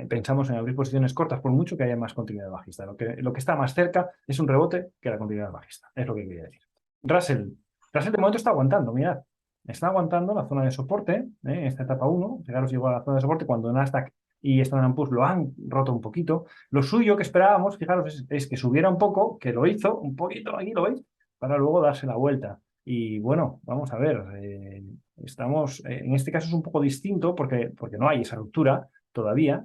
pensamos en abrir posiciones cortas, por mucho que haya más continuidad bajista. Lo que está más cerca es un rebote que la continuidad bajista, es lo que quería decir. Russell, Russell de momento está aguantando, mirad. Está aguantando la zona de soporte, en esta etapa 1. Fijaros, llegó a la zona de soporte cuando Nasdaq y Standard & Poor's lo han roto un poquito. Lo suyo que esperábamos, fijaros, es que subiera un poco, que lo hizo un poquito, aquí lo veis, para luego darse la vuelta. Y bueno, vamos a ver, estamos, en este caso es un poco distinto porque no hay esa ruptura todavía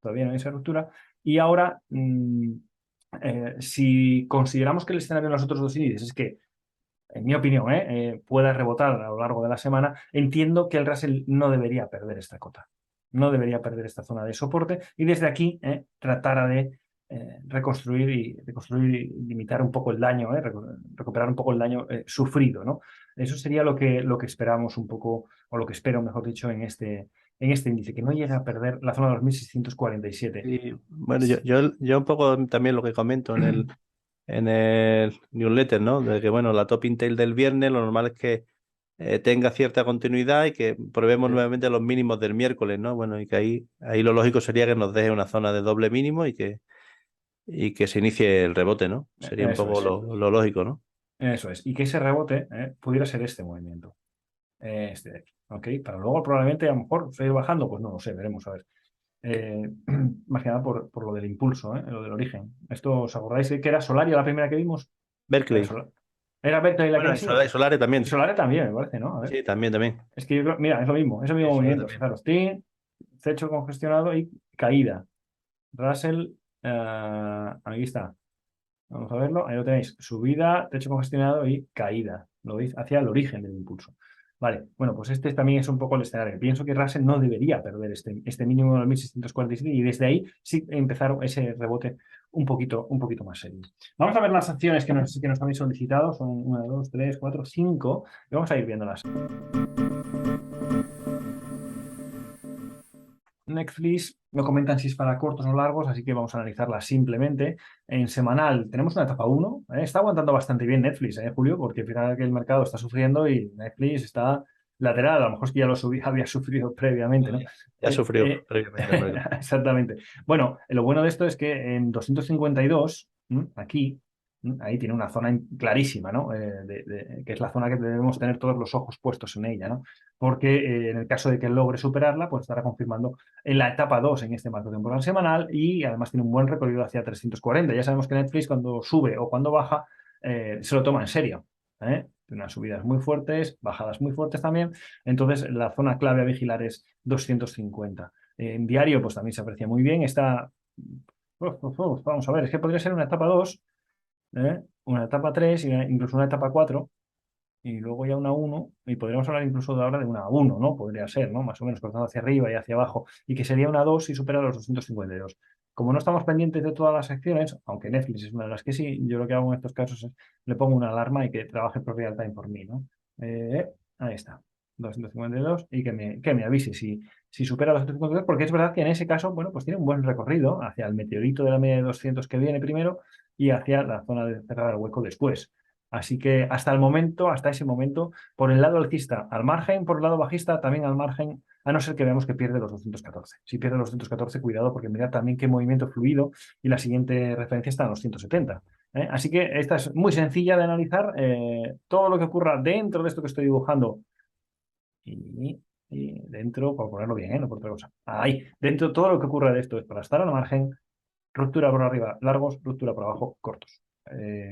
no hay esa ruptura. Y ahora, si consideramos que el escenario de los otros dos índices es que en mi opinión, pueda rebotar a lo largo de la semana, entiendo que el Russell no debería perder esta cota. No debería perder esta zona de soporte y desde aquí tratara de reconstruir y limitar un poco el daño, recuperar un poco el daño sufrido, ¿no? Eso sería lo que esperamos un poco, o lo que espero, mejor dicho, en este índice, que no llegue a perder la zona de los 1647. Y bueno, yo un poco también lo que comento en el newsletter, ¿no? De que, bueno, la top Intel del viernes, lo normal es que tenga cierta continuidad y que probemos Sí, nuevamente los mínimos del miércoles, ¿no? Bueno, y que ahí lo lógico sería que nos deje una zona de doble mínimo y que se inicie el rebote, ¿no? Sería un eso poco es, lo lógico, ¿no? eso es. Y que ese rebote pudiera ser este movimiento. Este de aquí, ¿ok? Para luego probablemente a lo mejor seguir bajando, pues no lo sé, veremos a ver. Eh, Más que nada por lo del impulso, lo del origen. Esto, ¿os acordáis que era Solaria la primera que vimos? Era, Berkeley. Sol Era Berkeley la que Bueno, la sigue. y Solare Y también. Solaria también, me parece, ¿no? A ver. Sí, también, también. Es que yo creo, mira, es el Sí, mismo Solare movimiento. también. Fijaros, techo congestionado y caída. Russell, aquí está. Vamos a verlo. Ahí lo tenéis. Subida, techo congestionado y caída. Lo veis hacia el origen del impulso. Vale, bueno, pues este también es un poco el escenario. Pienso que Russell no debería perder este mínimo de los 1647 y desde ahí sí empezar ese rebote un poquito más serio. Vamos a ver las acciones que nos habéis solicitado. Son 1, 2, 3, 4, 5. Y vamos a ir viéndolas. Netflix no comentan si es para cortos o largos, así que vamos a analizarla simplemente. En semanal tenemos una etapa 1. Está aguantando bastante bien Netflix, Julio, porque fíjate que el mercado está sufriendo y Netflix está lateral. A lo mejor es que ya había sufrido previamente, ¿no? Ya sufrió previamente el mercado. Exactamente. Bueno, lo bueno de esto es que en 252, aquí, ahí tiene una zona clarísima, ¿no? Que es la zona que debemos tener todos los ojos puestos en ella, ¿no? Porque en el caso de que logre superarla, pues estará confirmando en la etapa 2 en este marco temporal semanal y además tiene un buen recorrido hacia 340. Ya sabemos que Netflix cuando sube o cuando baja se lo toma en serio. Tiene unas subidas muy fuertes, bajadas muy fuertes también. Entonces la zona clave a vigilar es 250. En diario pues también se aprecia muy bien. Vamos a ver, es que podría ser una etapa 2, una etapa 3 e incluso una etapa 4 y luego ya una 1, y podríamos hablar incluso de ahora de una 1, ¿no? Podría ser, ¿no? Más o menos cortando hacia arriba y hacia abajo, y que sería una 2 si supera los 252. Como no estamos pendientes de todas las acciones, aunque Netflix es una de las que sí, yo lo que hago en estos casos es le pongo una alarma y que trabaje Real Time por mí, ¿no? Ahí está, 252, y que me avise si supera los 252, porque es verdad que en ese caso, bueno, pues tiene un buen recorrido hacia el meteorito de la media de 200 que viene primero y hacia la zona de cerrar el hueco después. Así que hasta el momento, hasta ese momento, por el lado alcista al margen, por el lado bajista también al margen, a no ser que veamos que pierde los 214. Si pierde los 214, cuidado, porque mira también qué movimiento fluido y la siguiente referencia está en los 170. Así que esta es muy sencilla de analizar. Todo lo que ocurra dentro de esto que estoy dibujando y, y dentro, para ponerlo bien, no por otra cosa. Ahí, dentro, todo lo que ocurra de esto es para estar al margen, ruptura por arriba, largos, ruptura por abajo, cortos.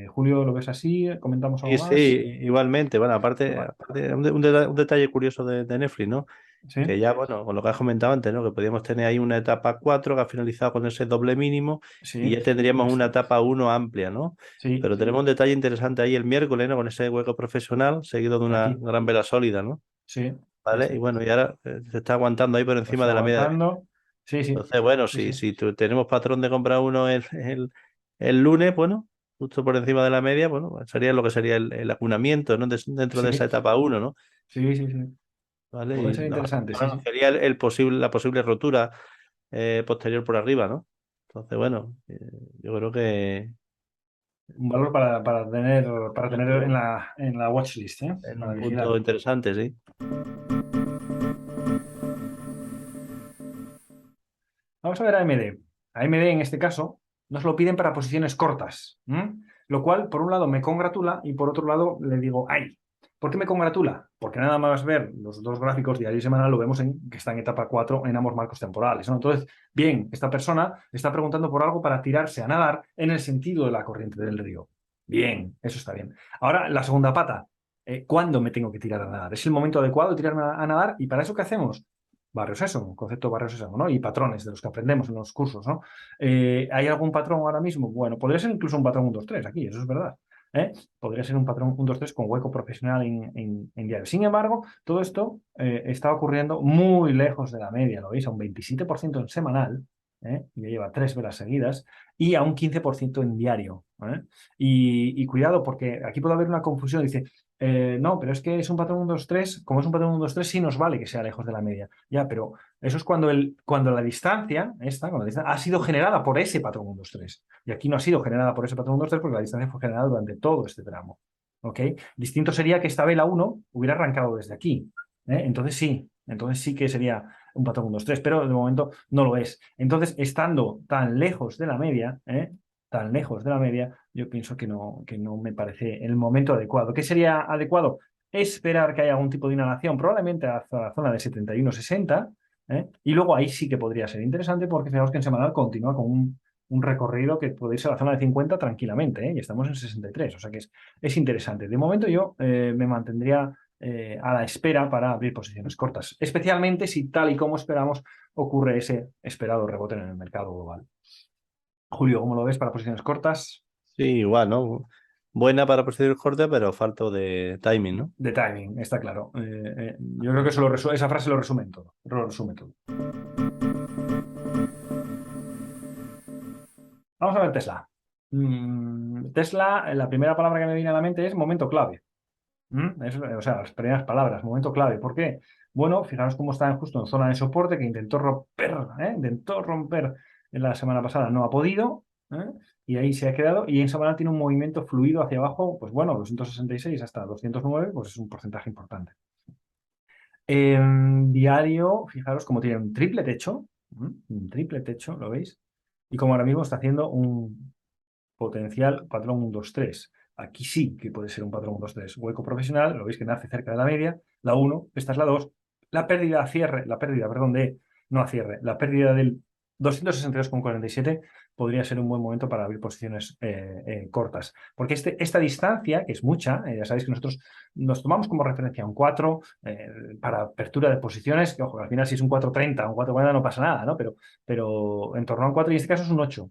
Julio, ¿lo ves así? ¿Comentamos Sí, algo más? sí, igualmente. Bueno, Vale. un detalle curioso de Netflix, ¿no? ¿Sí? Que ya, bueno, con lo que has comentado antes, ¿no? Que podríamos tener ahí una etapa 4 que ha finalizado con ese doble mínimo y Sí, ya tendríamos una etapa uno amplia, ¿no? sí, Pero tenemos un detalle interesante ahí el miércoles, ¿no? Con ese hueco profesional seguido de una aquí, gran vela sólida, ¿no? sí, sí, ¿Vale? Y sí. bueno, y ahora se está aguantando ahí por Lo encima está de la media de 20. aguantando. Sí, sí, Entonces, bueno, sí, sí. si tenemos patrón de compra uno el lunes, bueno, justo por encima de la media, bueno, pues sería lo que sería el acunamiento, ¿no? Dentro de esa Sí, etapa uno, ¿no? sí, sí, sí. ¿Vale? Puede Y ser interesante, sí, bueno, sí. sería la posible rotura posterior por arriba, ¿no? Entonces, bueno, yo creo que Un valor para tener en la watchlist, ¿eh? en Para un punto vigilar. interesante, sí. Vamos a ver a AMD. A AMD en este caso nos lo piden para posiciones cortas, lo cual por un lado me congratula y por otro lado le digo, ¡ay! ¿Por qué me congratula? Porque nada más ver los dos gráficos diario y semanal lo vemos que está en etapa 4 en ambos marcos temporales, ¿no? Entonces, bien, esta persona está preguntando por algo para tirarse a nadar en el sentido de la corriente del río. Bien, eso está bien. Ahora, la segunda pata. ¿Cuándo me tengo que tirar a nadar? ¿Es el momento adecuado de tirarme a nadar? ¿Y para eso qué hacemos? Barrio Sésamo, concepto Barrio Sésamo, ¿no? Y patrones de los que aprendemos en los cursos, ¿no? ¿Hay algún patrón ahora mismo? Bueno, podría ser incluso un patrón 1, 2, 3 aquí, eso es verdad. ¿Eh? Podría ser un patrón 1, 2, 3 con hueco profesional en diario. Sin embargo, todo esto está ocurriendo muy lejos de la media, ¿lo veis? A un 27% en semanal, ya lleva 3 velas seguidas, y a un 15% en diario. Y cuidado, porque aquí puede haber una confusión. Dice, no, pero es que es un patrón 1, 2, 3. Como es un patrón 1, 2, 3, sí nos vale que sea lejos de la media. Ya, pero eso es cuando la distancia, ha sido generada por ese patrón 1, 2, 3. Y aquí no ha sido generada por ese patrón 1, 2, 3 porque la distancia fue generada durante todo este tramo. ¿Ok? Distinto sería que esta vela 1 hubiera arrancado desde aquí. Entonces sí que sería un patrón 1, 2, 3, pero de momento no lo es. Entonces, estando tan lejos de la media, tan lejos de la media, yo pienso que no me parece el momento adecuado. ¿Qué sería adecuado? Esperar que haya algún tipo de inhalación, probablemente hasta la zona de 71,60, y luego ahí sí que podría ser interesante porque fijaos que en semanal continúa con un recorrido que puede irse a la zona de 50 tranquilamente, y estamos en 63, o sea que es interesante. De momento yo me mantendría a la espera para abrir posiciones cortas, especialmente si tal y como esperamos ocurre ese esperado rebote en el mercado global. Julio, ¿cómo lo ves para posiciones cortas? Sí, igual, ¿no? Buena para proceder corta, pero falto de timing, ¿no? De timing, está claro. Yo creo que esa frase lo resume todo. Lo resume todo. Vamos a ver Tesla. Tesla, la primera palabra que me viene a la mente es momento clave. O sea, las primeras palabras, momento clave. ¿Por qué? Bueno, fijaros cómo está justo en zona de soporte que intentó romper en la semana pasada, no ha podido, y ahí se ha quedado. Y en semana tiene un movimiento fluido hacia abajo, pues bueno, 266 hasta 209, pues es un porcentaje importante. En diario, fijaros cómo tiene un triple techo, ¿lo veis? Y como ahora mismo está haciendo un potencial patrón 1, 2, 3. Aquí sí que puede ser un patrón 1, 2, 3. Hueco profesional, lo veis que nace cerca de la media, la 1, esta es la 2. No a cierre, la pérdida del 262,47 podría ser un buen momento para abrir posiciones cortas. Porque esta distancia, que es mucha, ya sabéis que nosotros nos tomamos como referencia un 4 para apertura de posiciones, que ojo, al final si es un 4,30 un 4,40 no pasa nada, ¿no? Pero en torno a un 4 y en este caso es un 8.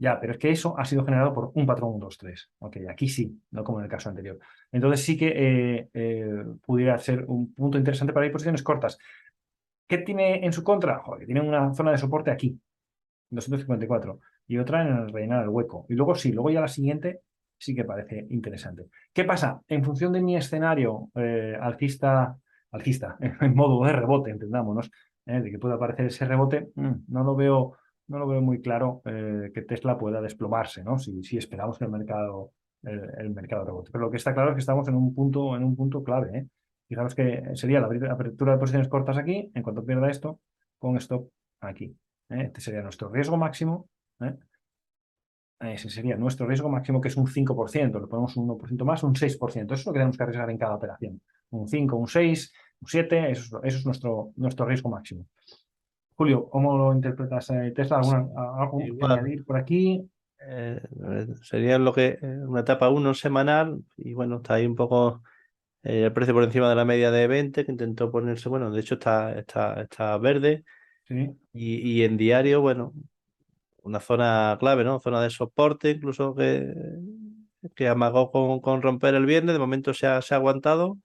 Ya, pero es que eso ha sido generado por un patrón 1, 2, 3. Ok, aquí sí, no como en el caso anterior. Entonces sí que pudiera ser un punto interesante para ir posiciones cortas. ¿Qué tiene en su contra? Joder, que tiene una zona de soporte aquí, 254, y otra en el rellenar el hueco. Y luego sí, luego ya la siguiente sí que parece interesante. ¿Qué pasa? En función de mi escenario alcista, en modo de rebote, entendámonos, de que pueda aparecer ese rebote, no lo veo muy claro que Tesla pueda desplomarse, ¿no? Si esperamos que el mercado el mercado de rebote. Pero lo que está claro es que estamos en un punto clave, ¿eh? Fijaros que sería la apertura de posiciones cortas aquí, en cuanto pierda esto, con stop aquí. Este sería nuestro riesgo máximo. ¿Eh? Ese sería nuestro riesgo máximo, que es un 5%. Le ponemos un 1% más, un 6%. Eso es lo que tenemos que arriesgar en cada operación. Un 5, un 6, un 7, eso es nuestro riesgo máximo. Julio, ¿cómo lo interpretas? ¿Tesla? ¿Algo que Igual. añadir por aquí? Sería lo que una etapa 1 semanal y bueno, está ahí un poco el precio por encima de la media de 20 que intentó ponerse, bueno, de hecho está verde Sí. y en diario, bueno, una zona clave, ¿no? Zona de soporte, incluso que amagó con romper el viernes, de momento se ha aguantado.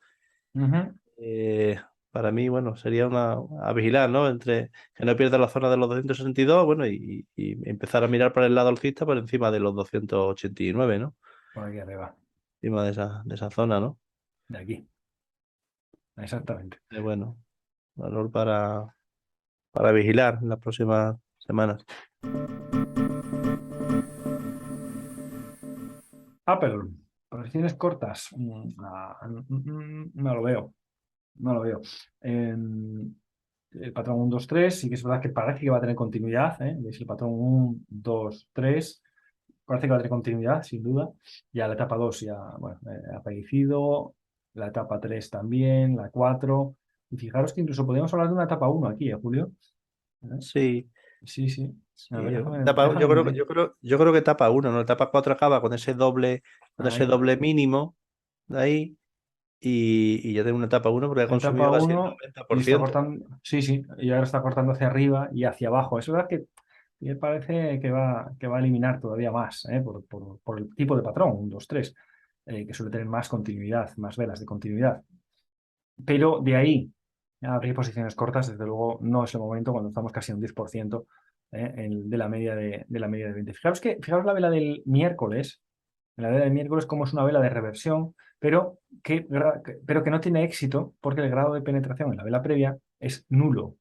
Ujú. Eh, para mí, bueno, sería a vigilar, ¿no? Entre que no pierda la zona de los 262, bueno, y empezar a mirar para el lado alcista por encima de los 289, ¿no? Por aquí arriba, Encima de esa zona, ¿no? de aquí. Exactamente. Bueno, valor para vigilar en las próximas semanas. Apple, posiciones cortas. No lo veo. No lo veo. El patrón 1, 2, 3, sí que es verdad que parece que va a tener continuidad. ¿Veis? El patrón 1, 2, 3 parece que va a tener continuidad, sin duda. Ya la etapa 2 ya, bueno, ha fallecido. La etapa 3 también, la 4. Y fijaros que incluso podríamos hablar de una etapa 1 aquí, Julio. ¿Eh? Sí, Sí, sí. A ver, sí, déjame medir. yo creo que etapa 1, ¿no? Etapa 4 acaba con ese Ahí. doble mínimo de ahí y ya tengo una etapa 1 porque ha Etapa consumido casi el uno y está 90%. cortando, sí, sí, y ahora está cortando hacia arriba y hacia abajo. Es verdad que me parece que va a eliminar todavía más, por el tipo de patrón, 1, 2, 3, que suele tener más continuidad, más velas de continuidad. Pero de ahí a abrir posiciones cortas, desde luego no es el momento cuando estamos casi a un 10% de la media de la media de 20. Fijaros la vela del miércoles. La vela del miércoles como es una vela de reversión, pero que no tiene éxito porque el grado de penetración en la vela previa es nulo.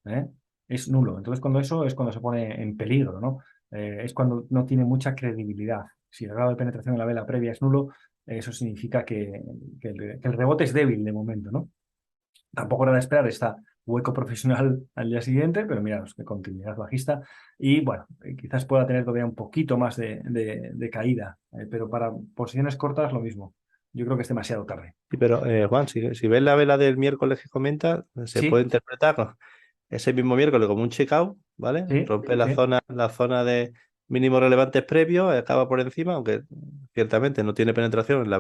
¿Eh? Es nulo. Entonces, cuando eso es cuando se pone en peligro, ¿no? Es cuando no tiene mucha credibilidad. Si el grado de penetración en la vela previa es nulo, eso significa que el rebote es débil de momento, ¿no? Tampoco era de esperar esta hueco profesional al día siguiente, pero miraos, que continuidad bajista. Y bueno, quizás pueda tener todavía un poquito más de caída, pero para posiciones cortas lo mismo. Yo creo que es demasiado tarde. Sí, pero Juan, si ves la vela del miércoles que comenta, se puede Sí, interpretar, ¿no? Ese mismo miércoles como un check-out, ¿vale? sí, Rompe sí, la zona de mínimos relevantes previos, acaba por encima, aunque ciertamente no tiene penetración en la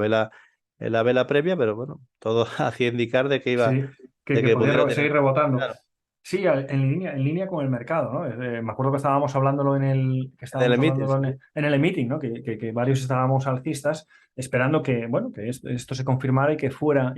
vela previa, pero bueno, todo hacía indicar sí, de que que podía pudiera tener. seguir rebotando. Claro, Sí, en línea con el mercado, ¿no? Me acuerdo que estábamos hablándolo que en el estábamos emite, hablándolo sí. en el meeting, ¿no? Que varios estábamos alcistas esperando que, bueno, que esto se confirmara y que fuera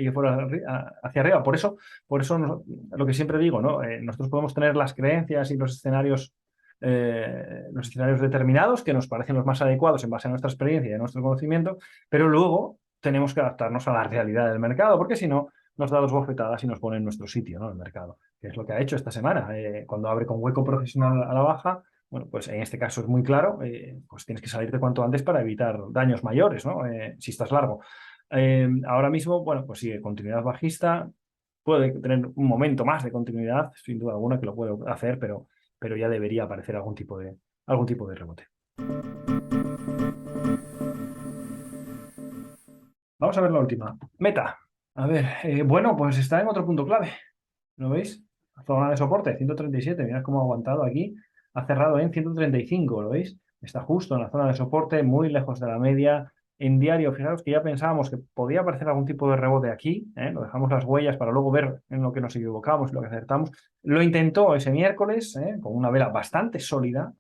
hacia arriba. Por eso lo que siempre digo, ¿no? Nosotros podemos tener las creencias y los escenarios determinados que nos parecen los más adecuados en base a nuestra experiencia y a nuestro conocimiento, pero luego tenemos que adaptarnos a la realidad del mercado, porque si no, nos da dos bofetadas y nos pone en nuestro sitio, ¿no? El mercado, que es lo que ha hecho esta semana. Cuando abre con hueco profesional a la baja, bueno, pues en este caso es muy claro, pues tienes que salirte cuanto antes para evitar daños mayores, ¿no? Si estás largo. Ahora mismo, bueno, pues sigue continuidad bajista, puede tener un momento más de continuidad, sin duda alguna que lo puede hacer, pero ya debería aparecer algún tipo de rebote. Vamos a ver la última. Meta. A ver, bueno, pues está en otro punto clave. ¿Lo veis? Zona de soporte, 137. Mirad cómo ha aguantado aquí. Ha cerrado en 135, ¿lo veis? Está justo en la zona de soporte, muy lejos de la media. En diario, fijaros que ya pensábamos que podía aparecer algún tipo de rebote aquí. Lo dejamos las huellas para luego ver en lo que nos equivocamos, lo que acertamos. Lo intentó ese miércoles, con una vela bastante sólida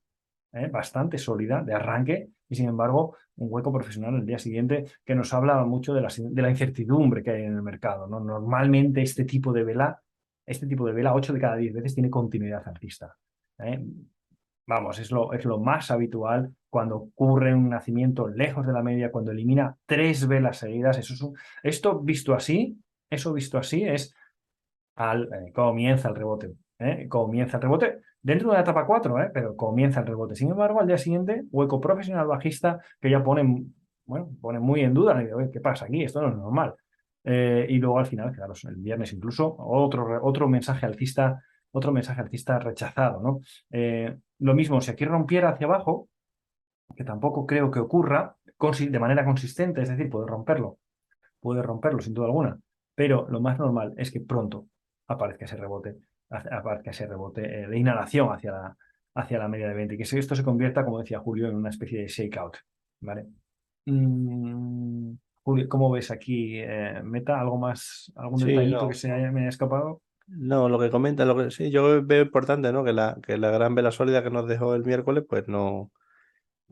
de arranque, y sin embargo un hueco profesional el día siguiente que nos habla mucho de la incertidumbre que hay en el mercado, ¿no? Normalmente este tipo de vela 8 de cada 10 veces tiene continuidad alcista. ¿Eh? Vamos, es lo más habitual cuando ocurre un nacimiento lejos de la media, cuando elimina 3 velas seguidas. Eso visto así es comienza el rebote. Comienza el rebote dentro de la etapa 4, pero comienza el rebote. Sin embargo, al día siguiente, hueco profesional bajista que ya pone bueno, pone muy en duda, y digo, "Oye, ¿qué pasa aquí? Esto no es normal". Y luego al final, claro, el viernes incluso, otro mensaje alcista rechazado, ¿no? Lo mismo, si aquí rompiera hacia abajo, que tampoco creo que ocurra de manera consistente, es decir, puede romperlo sin duda alguna, pero lo más normal es que pronto aparezca ese rebote de inhalación hacia la media de 20 y que esto se convierta, como decía Julio, en una especie de shakeout, ¿vale? Mm, Julio, ¿cómo ves aquí, Meta? ¿Algún Sí, detallito que no. me haya escapado? No, lo que comenta, lo que sí, yo veo importante, ¿no? Que la gran vela sólida que nos dejó el miércoles, pues no,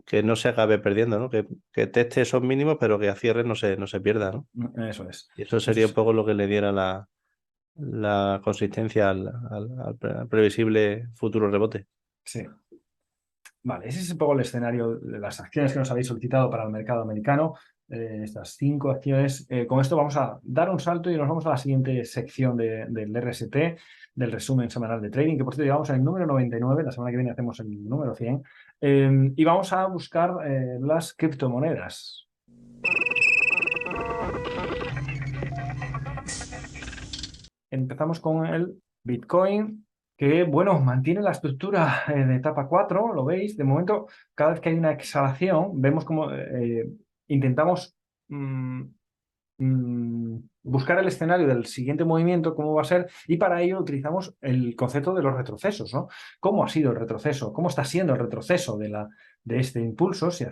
que no se acabe perdiendo, ¿no? Que teste esos mínimos, pero que a cierre no se pierda, ¿no? Eso es. Y eso Eso sería un es. poco lo que le diera la consistencia al previsible futuro rebote. Sí. Vale, ese es un poco el escenario de las acciones que nos habéis solicitado para el mercado americano. Estas 5 acciones. Con esto vamos a dar un salto y nos vamos a la siguiente sección del RST, del resumen semanal de trading, que por cierto llegamos al número 99. La semana que viene hacemos el número 100. Y vamos a buscar las criptomonedas. Empezamos con el Bitcoin, que, bueno, mantiene la estructura de etapa 4, lo veis. De momento, cada vez que hay una exhalación, vemos como intentamos mm, buscar el escenario del siguiente movimiento, cómo va a ser, y para ello utilizamos el concepto de los retrocesos, ¿no? ¿Cómo ha sido el retroceso? ¿Cómo está siendo el retroceso de este impulso? Si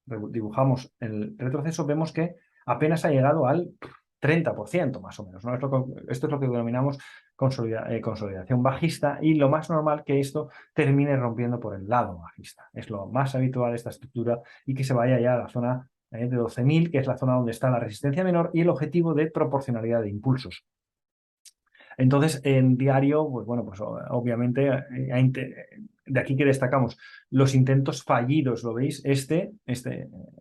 dibujamos el retroceso, vemos que apenas ha llegado al 30% más o menos, ¿no? Esto es lo que denominamos consolidación bajista, y lo más normal que esto termine rompiendo por el lado bajista. Es lo más habitual esta estructura, y que se vaya ya a la zona de 12.000, que es la zona donde está la resistencia menor y el objetivo de proporcionalidad de impulsos. Entonces, en diario, pues bueno, pues obviamente, de aquí que destacamos los intentos fallidos, ¿lo veis?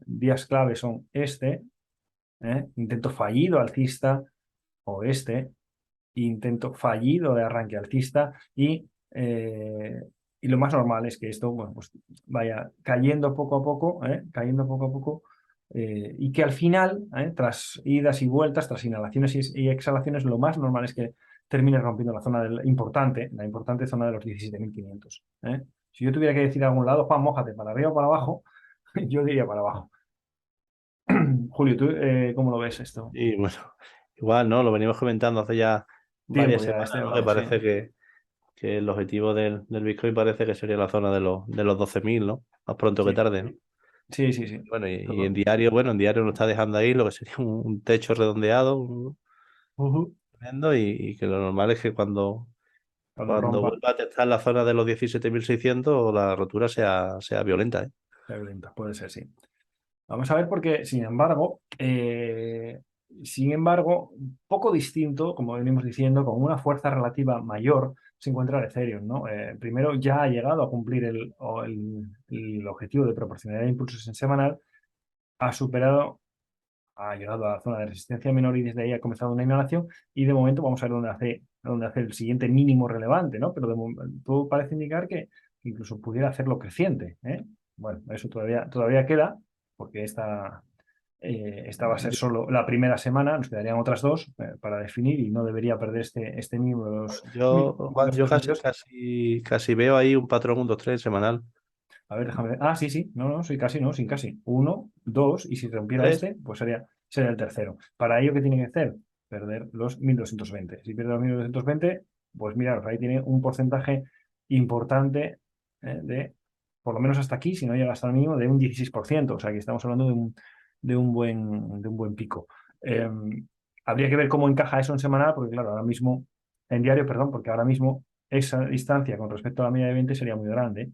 Días clave son intento fallido alcista, o intento fallido de arranque alcista, y lo más normal es que esto, bueno, pues vaya cayendo poco a poco, y que al final, tras idas y vueltas, tras inhalaciones y exhalaciones, lo más normal es que termine rompiendo la importante zona de los 17.500. Si yo tuviera que decir a algún lado, Juan, mójate, para arriba o para abajo, yo diría para abajo. Julio, ¿tú cómo lo ves esto? Y bueno, igual, ¿no? Lo venimos comentando hace ya Tiempo varias ya semanas, este ¿no? Que lado, sí. parece que el objetivo del Bitcoin parece que sería la zona de los 12.000, ¿no? Más pronto que Sí, tarde, ¿no? sí, sí, sí. Bueno, y en Todo. diario, bueno, en diario nos está dejando ahí lo que sería un techo redondeado, Ujú. tremendo, y que lo normal es que cuando, Cuando cuando rompa, vuelva a testar la zona de los 17.600 la rotura sea violenta, ¿eh? la violenta, puede ser, sí. Vamos a ver porque, sin embargo, poco distinto, como venimos diciendo, con una fuerza relativa mayor, se encuentra el Ethereum, ¿no? Primero, ya ha llegado a cumplir el objetivo de proporcionalidad de impulsos en semanal, ha superado, ha llegado a la zona de resistencia menor, y desde ahí ha comenzado una inhalación, y de momento vamos a ver dónde hace el siguiente mínimo relevante, ¿no? Pero de momento todo parece indicar que incluso pudiera hacerlo creciente, ¿eh? Bueno, eso todavía queda, porque esta va a ser solo la primera semana, nos quedarían otras dos para definir, y no debería perder este mínimo de los Juan, yo casi, 1.222. casi, casi veo ahí un patrón 1-2-3 semanal. A ver, déjame ver. Ah, sí, sí. No, no, soy casi, no, sin casi. Uno, dos, y si rompiera ¿Tres? este, pues sería el tercero. Para ello, ¿qué tiene que hacer? Perder los 1.220. Si pierde los 1.220, pues mira, ahí tiene un porcentaje importante por lo menos hasta aquí, si no llega hasta el mínimo, de un 16%. O sea, que estamos hablando de un buen pico. Eh, Habría que ver cómo encaja eso en semanal, porque claro, en diario, perdón, porque ahora mismo esa distancia con respecto a la media de 20 sería muy grande.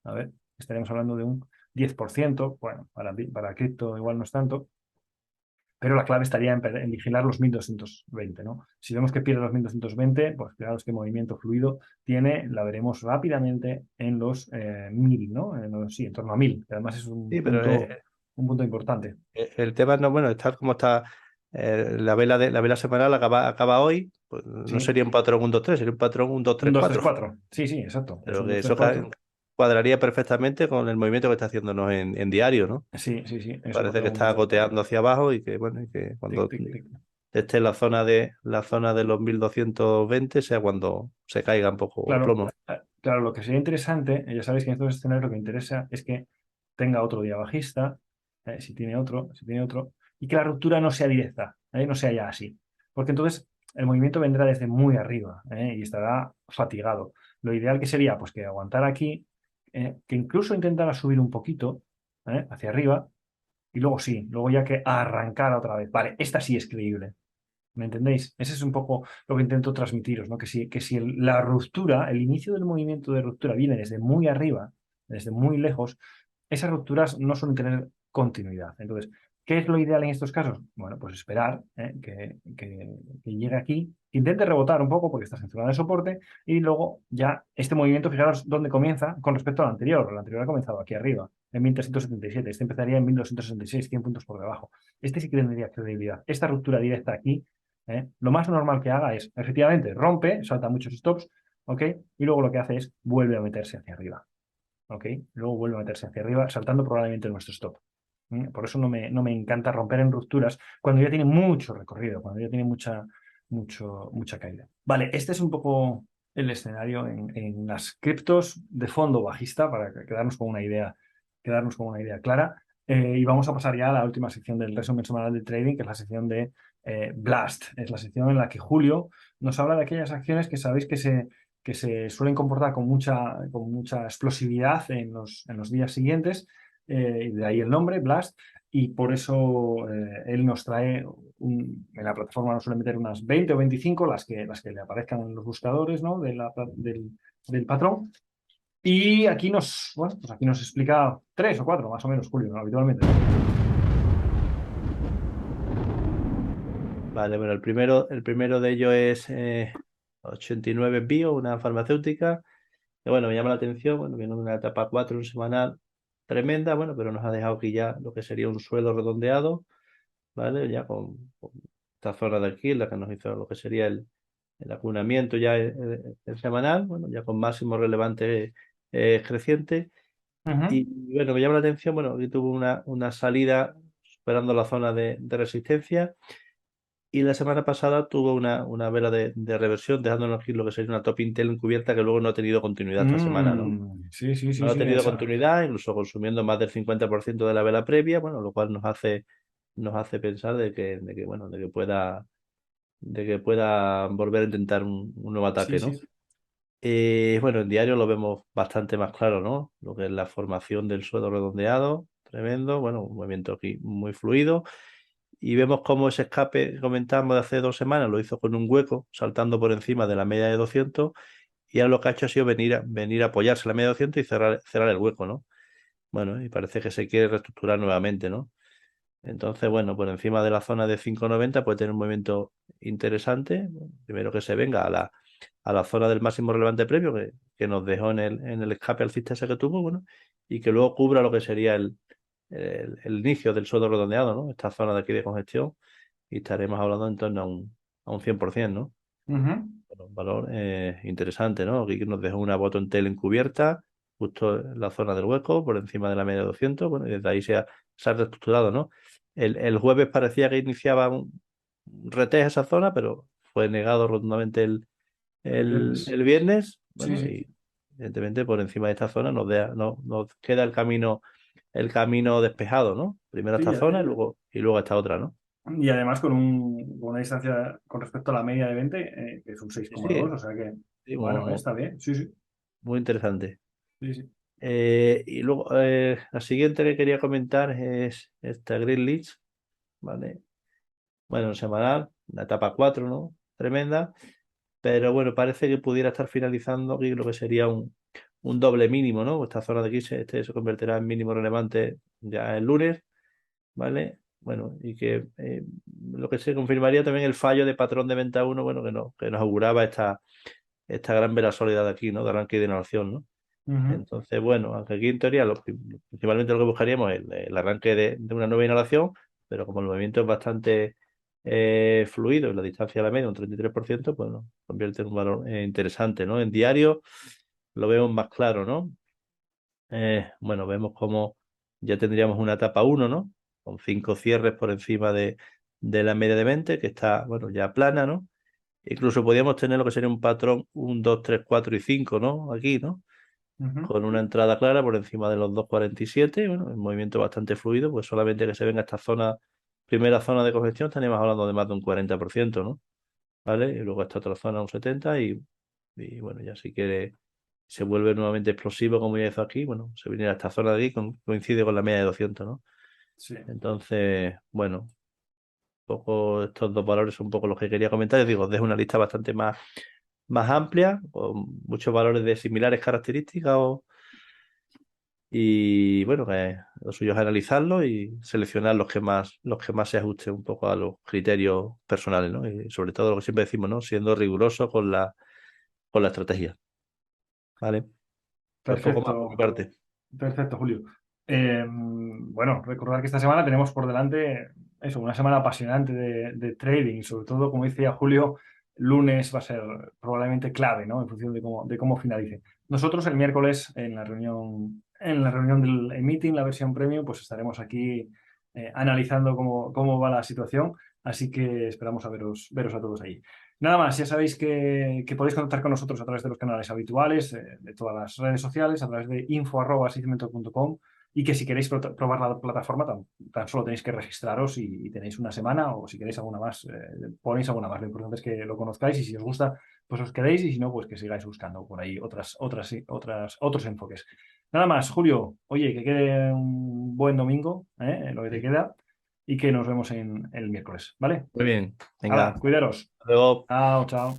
A ver, estaríamos hablando de un 10%. Bueno, para cripto igual no es tanto, pero la clave estaría en vigilar los 1.220, ¿no? Si vemos que pierde los 1.220, pues fijaros qué movimiento fluido tiene, la veremos rápidamente en los 1.000, ¿no? Sí, en torno a 1.000, que además es Sí, pero un punto importante. el tema no, bueno, estar como está la vela semanal acaba hoy, pues no Sí, sería un patrón 1-2-3, sería un patrón un dos un tres 2 3 cuatro 4. Sí, sí, exacto. Es Pero un que 2 3 eso 4. cuadraría perfectamente con el movimiento que está haciéndonos en diario, ¿no? Sí, sí, sí, eso lo Parece que tengo muy está claro. goteando hacia abajo y que, bueno, y que Tic, cuando tic, tic. esté en la zona de los 1220 sea cuando se caiga un poco a Claro, plomo. claro, lo que sería interesante, ya sabéis que en estos escenarios lo que interesa es que tenga otro día bajista, si tiene otro, y que la ruptura no sea directa, no sea ya así. Porque entonces el movimiento vendrá desde muy arriba, y estará fatigado. Lo ideal que sería, pues que aguantara aquí, que incluso intentara subir un poquito, hacia arriba, y luego sí, luego ya que arrancara otra vez. Vale, esta sí es creíble. ¿Me entendéis? Ese es un poco lo que intento transmitiros, ¿no? Que si la ruptura, el inicio del movimiento de ruptura viene desde muy arriba, desde muy lejos, esas rupturas no suelen tener continuidad. Entonces, ¿qué es lo ideal en estos casos? Bueno, pues esperar, que llegue aquí, que intente rebotar un poco porque estás en zona de soporte y luego ya este movimiento, fijaros dónde comienza con respecto al anterior. El anterior ha comenzado aquí arriba, en 1377. Este empezaría en 1266, 100 puntos por debajo. Este sí que tendría credibilidad. Esta ruptura directa aquí, lo más normal que haga es, efectivamente, rompe, salta muchos stops, ¿ok? Y luego lo que hace es vuelve a meterse hacia arriba, ¿ok? Luego vuelve a meterse hacia arriba, saltando probablemente nuestro stop. Por eso no me encanta romper en rupturas cuando ya tiene mucho recorrido, cuando ya tiene mucha caída. Vale, este es un poco el escenario en las criptos de fondo bajista para quedarnos con una idea clara. Y vamos a pasar ya a la última sección del resumen semanal de trading, que es la sección de Blast. Es la sección en la que Julio nos habla de aquellas acciones que sabéis que se suelen comportar con mucha explosividad en los días siguientes, y de ahí el nombre, Blast, y por eso él nos trae, en la plataforma nos suele meter unas 20 o 25, las que le aparezcan en los buscadores, ¿no? del patrón, y aquí nos explica tres o cuatro, más o menos, Julio, ¿no? Habitualmente. Vale, bueno, el primero de ellos es 89 Bio, una farmacéutica. Que, bueno, me llama la atención, bueno, viene una etapa 4 un semanal tremenda, bueno, pero nos ha dejado aquí ya lo que sería un suelo redondeado, ¿vale? Ya con esta zona de aquí, la que nos hizo lo que sería el acunamiento ya el semanal, bueno, ya con máximo relevante creciente. Ujú. Y bueno, me llama la atención, bueno, aquí tuvo una salida superando la zona de resistencia. Y la semana pasada tuvo una vela de reversión, dejándonos aquí lo que sería una top Intel encubierta que luego no ha tenido continuidad esta semana, ¿no? Sí, sí, sí, No ha sí, tenido esa. continuidad, incluso consumiendo más del 50% de la vela previa, bueno, lo cual nos hace pensar de que, bueno, de que pueda volver a intentar un nuevo Sí, ataque, ¿no? sí. Bueno, en diario lo vemos bastante más claro, ¿no? Lo que es la formación del suelo redondeado, tremendo, bueno, un movimiento aquí muy fluido. Y vemos cómo ese escape que comentábamos de hace 2 semanas lo hizo con un hueco, saltando por encima de la media de 200, y ahora lo que ha hecho ha sido venir a apoyarse en la media de 200 y cerrar el hueco, ¿no? Bueno, y parece que se quiere reestructurar nuevamente, ¿no? Entonces, bueno, por encima de la zona de 5,90 puede tener un movimiento interesante. Primero que se venga a la zona del máximo relevante previo que nos dejó en el escape alcista ese que tuvo, bueno, y que luego cubra lo que sería el inicio del suelo redondeado, ¿no? Esta zona de aquí de congestión, y estaremos hablando en torno a un 100%, ¿no? Ujú. Bueno, un valor interesante, ¿no? Aquí nos dejó una bottom tail encubierta, justo en la zona del hueco, por encima de la media de 200, bueno, y desde ahí se ha reestructurado, ¿no? El jueves parecía que iniciaba un retest esa zona, pero fue negado rotundamente el, El el, viernes. el viernes, Sí, bueno, sí. y evidentemente por encima de esta zona nos queda el camino despejado, ¿no? Primero Sí, esta zona y luego esta otra, ¿no? y además con una distancia con respecto a la media de 20, que es un seis Sí, coma sí, dos o sea que, sí, bueno, muy, está bien. Sí, sí. muy interesante. Sí, sí. Y luego, la siguiente que quería comentar es esta Greenwich, ¿vale? Bueno, semanal, la etapa 4, ¿no? Tremenda, pero bueno, parece que pudiera estar finalizando aquí lo que sería un doble mínimo, ¿no? Esta zona de aquí se convertirá en mínimo relevante ya el lunes, ¿vale? Bueno, y que lo que se confirmaría también el fallo de patrón de venta uno, bueno, que nos auguraba esta gran vela sólida de aquí, ¿no? De arranque y de inhalación, ¿no? Ujú. Entonces, bueno, aunque aquí en teoría principalmente lo que buscaríamos es el arranque de una nueva inhalación, pero como el movimiento es bastante fluido y la distancia a la media, un 33%, pues bueno, convierte en un valor interesante, ¿no? En diario lo vemos más claro, ¿no? Bueno, vemos como ya tendríamos una etapa uno, ¿no? Con 5 cierres por encima de la media de 20, que está, bueno, ya plana, ¿no? Incluso podríamos tener lo que sería un patrón 1, 2, 3, 4 y 5, ¿no? Aquí, ¿no? Ujú. Con una entrada clara por encima de los 2,47, bueno, el movimiento bastante fluido, pues solamente que se venga esta zona, primera zona de congestión, estaríamos hablando de más de un 40%, ¿no? ¿Vale? Y luego esta otra zona un 70% y bueno, ya si quiere se vuelve nuevamente explosivo como ya hizo aquí, bueno, se viene a esta zona de aquí, coincide con la media de 200, ¿no? Sí, Entonces, bueno, un poco estos dos valores son un poco los que quería comentar. Les digo, dejo una lista bastante más amplia, con muchos valores de similares características y bueno, que lo suyo es analizarlo y seleccionar los que más se ajusten un poco a los criterios personales, ¿no? Y sobre todo lo que siempre decimos, ¿no? Siendo riguroso con la estrategia, ¿vale? Pues poco más por mi perfecto. parte. Perfecto, Julio. Bueno, recordar que esta semana tenemos por delante eso, una semana apasionante de trading, sobre todo, como decía Julio, lunes va a ser probablemente clave, ¿no? En función de cómo finalice. Nosotros el miércoles en la reunión del meeting, la versión premium, pues estaremos aquí analizando cómo va la situación, así que esperamos a veros a todos ahí. Nada más, ya sabéis que podéis contactar con nosotros a través de los canales habituales, de todas las redes sociales, a través de info@seismiento.com y que si queréis probar la plataforma tan solo tenéis que registraros y tenéis una semana o si queréis alguna más, ponéis alguna más. Lo importante es que lo conozcáis y si os gusta, pues os quedéis y si no, pues que sigáis buscando por ahí otros enfoques. Nada más, Julio, oye, que quede un buen domingo, lo que te Sí. queda y que nos vemos en el miércoles, ¿vale? Muy bien, venga, Hala, hasta cuidaros. luego. Chao, chao.